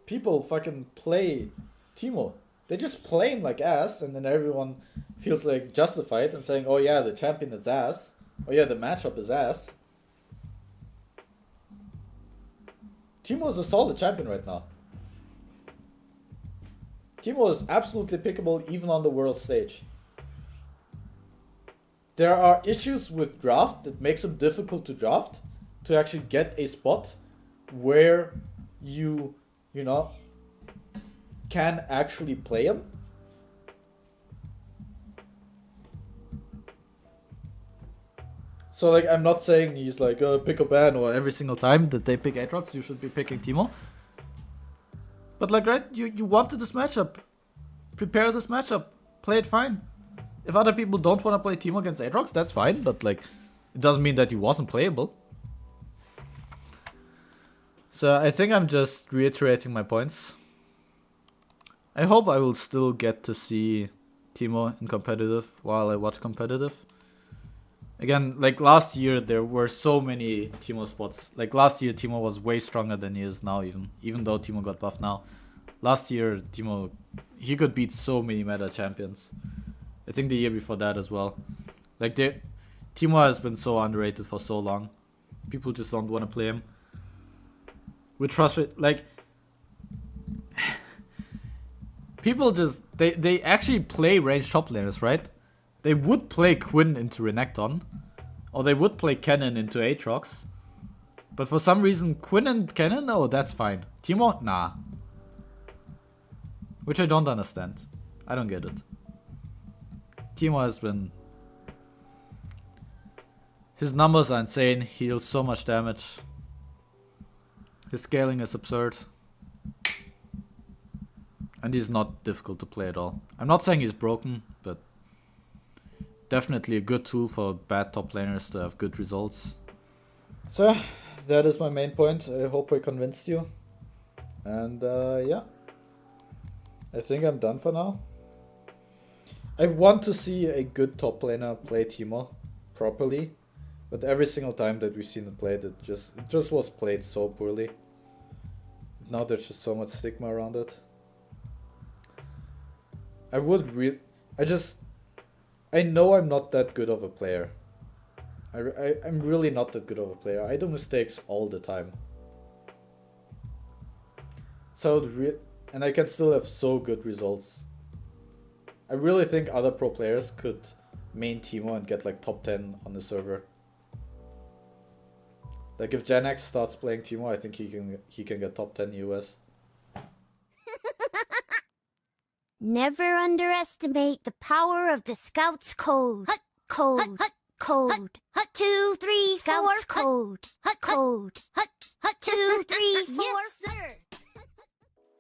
people fucking play Teemo, they just play him like ass, and then everyone feels like justified and saying, oh yeah, the champion is ass. Oh yeah, the matchup is ass. Teemo is a solid champion right now. Teemo is absolutely pickable even on the world stage. There are issues with draft that makes him difficult to draft, to actually get a spot where you know, can actually play him. So like, I'm not saying he's like pick a ban, or every single time that they pick Aatrox you should be picking Teemo. But like, right, you wanted this matchup. Prepare this matchup. Play it fine. If other people don't want to play Teemo against Aatrox, that's fine, but like, it doesn't mean that he wasn't playable. So I think I'm just reiterating my points. I hope I will still get to see Teemo in competitive while I watch competitive. Again, like last year there were so many Teemo spots. Like last year Teemo was way stronger than he is now, even though Teemo got buffed now. Last year Teemo he could beat so many meta champions. I think the year before that as well. Like Teemo has been so underrated for so long. People just don't want to play him. With frustrated, like people just they actually play ranged top laners, right? They would play Quinn into Renekton, or they would play Kennen into Aatrox. But for some reason, Quinn and Kennen, oh, that's fine. Teemo, nah. Which I don't understand. I don't get it. Teemo has been... His numbers are insane. He deals so much damage. His scaling is absurd. And he's not difficult to play at all. I'm not saying he's broken, but definitely a good tool for bad top laners to have good results. So, that is my main point. I hope I convinced you. And yeah. I think I'm done for now. I want to see a good top laner play Teemo properly. But every single time that we've seen it played, it just was played so poorly. Now there's just so much stigma around it. I know I'm not that good of a player. I'm really not that good of a player. I do mistakes all the time. And I can still have so good results. I really think other pro players could main Teemo and get like top 10 on the server. Like if Janex starts playing Teemo, I think he can get top 10 US. Never underestimate the power of the Scouts code. Code. Code. 2, 3, 4. Scouts code. Code. 2, 3, 4. Yes, sir.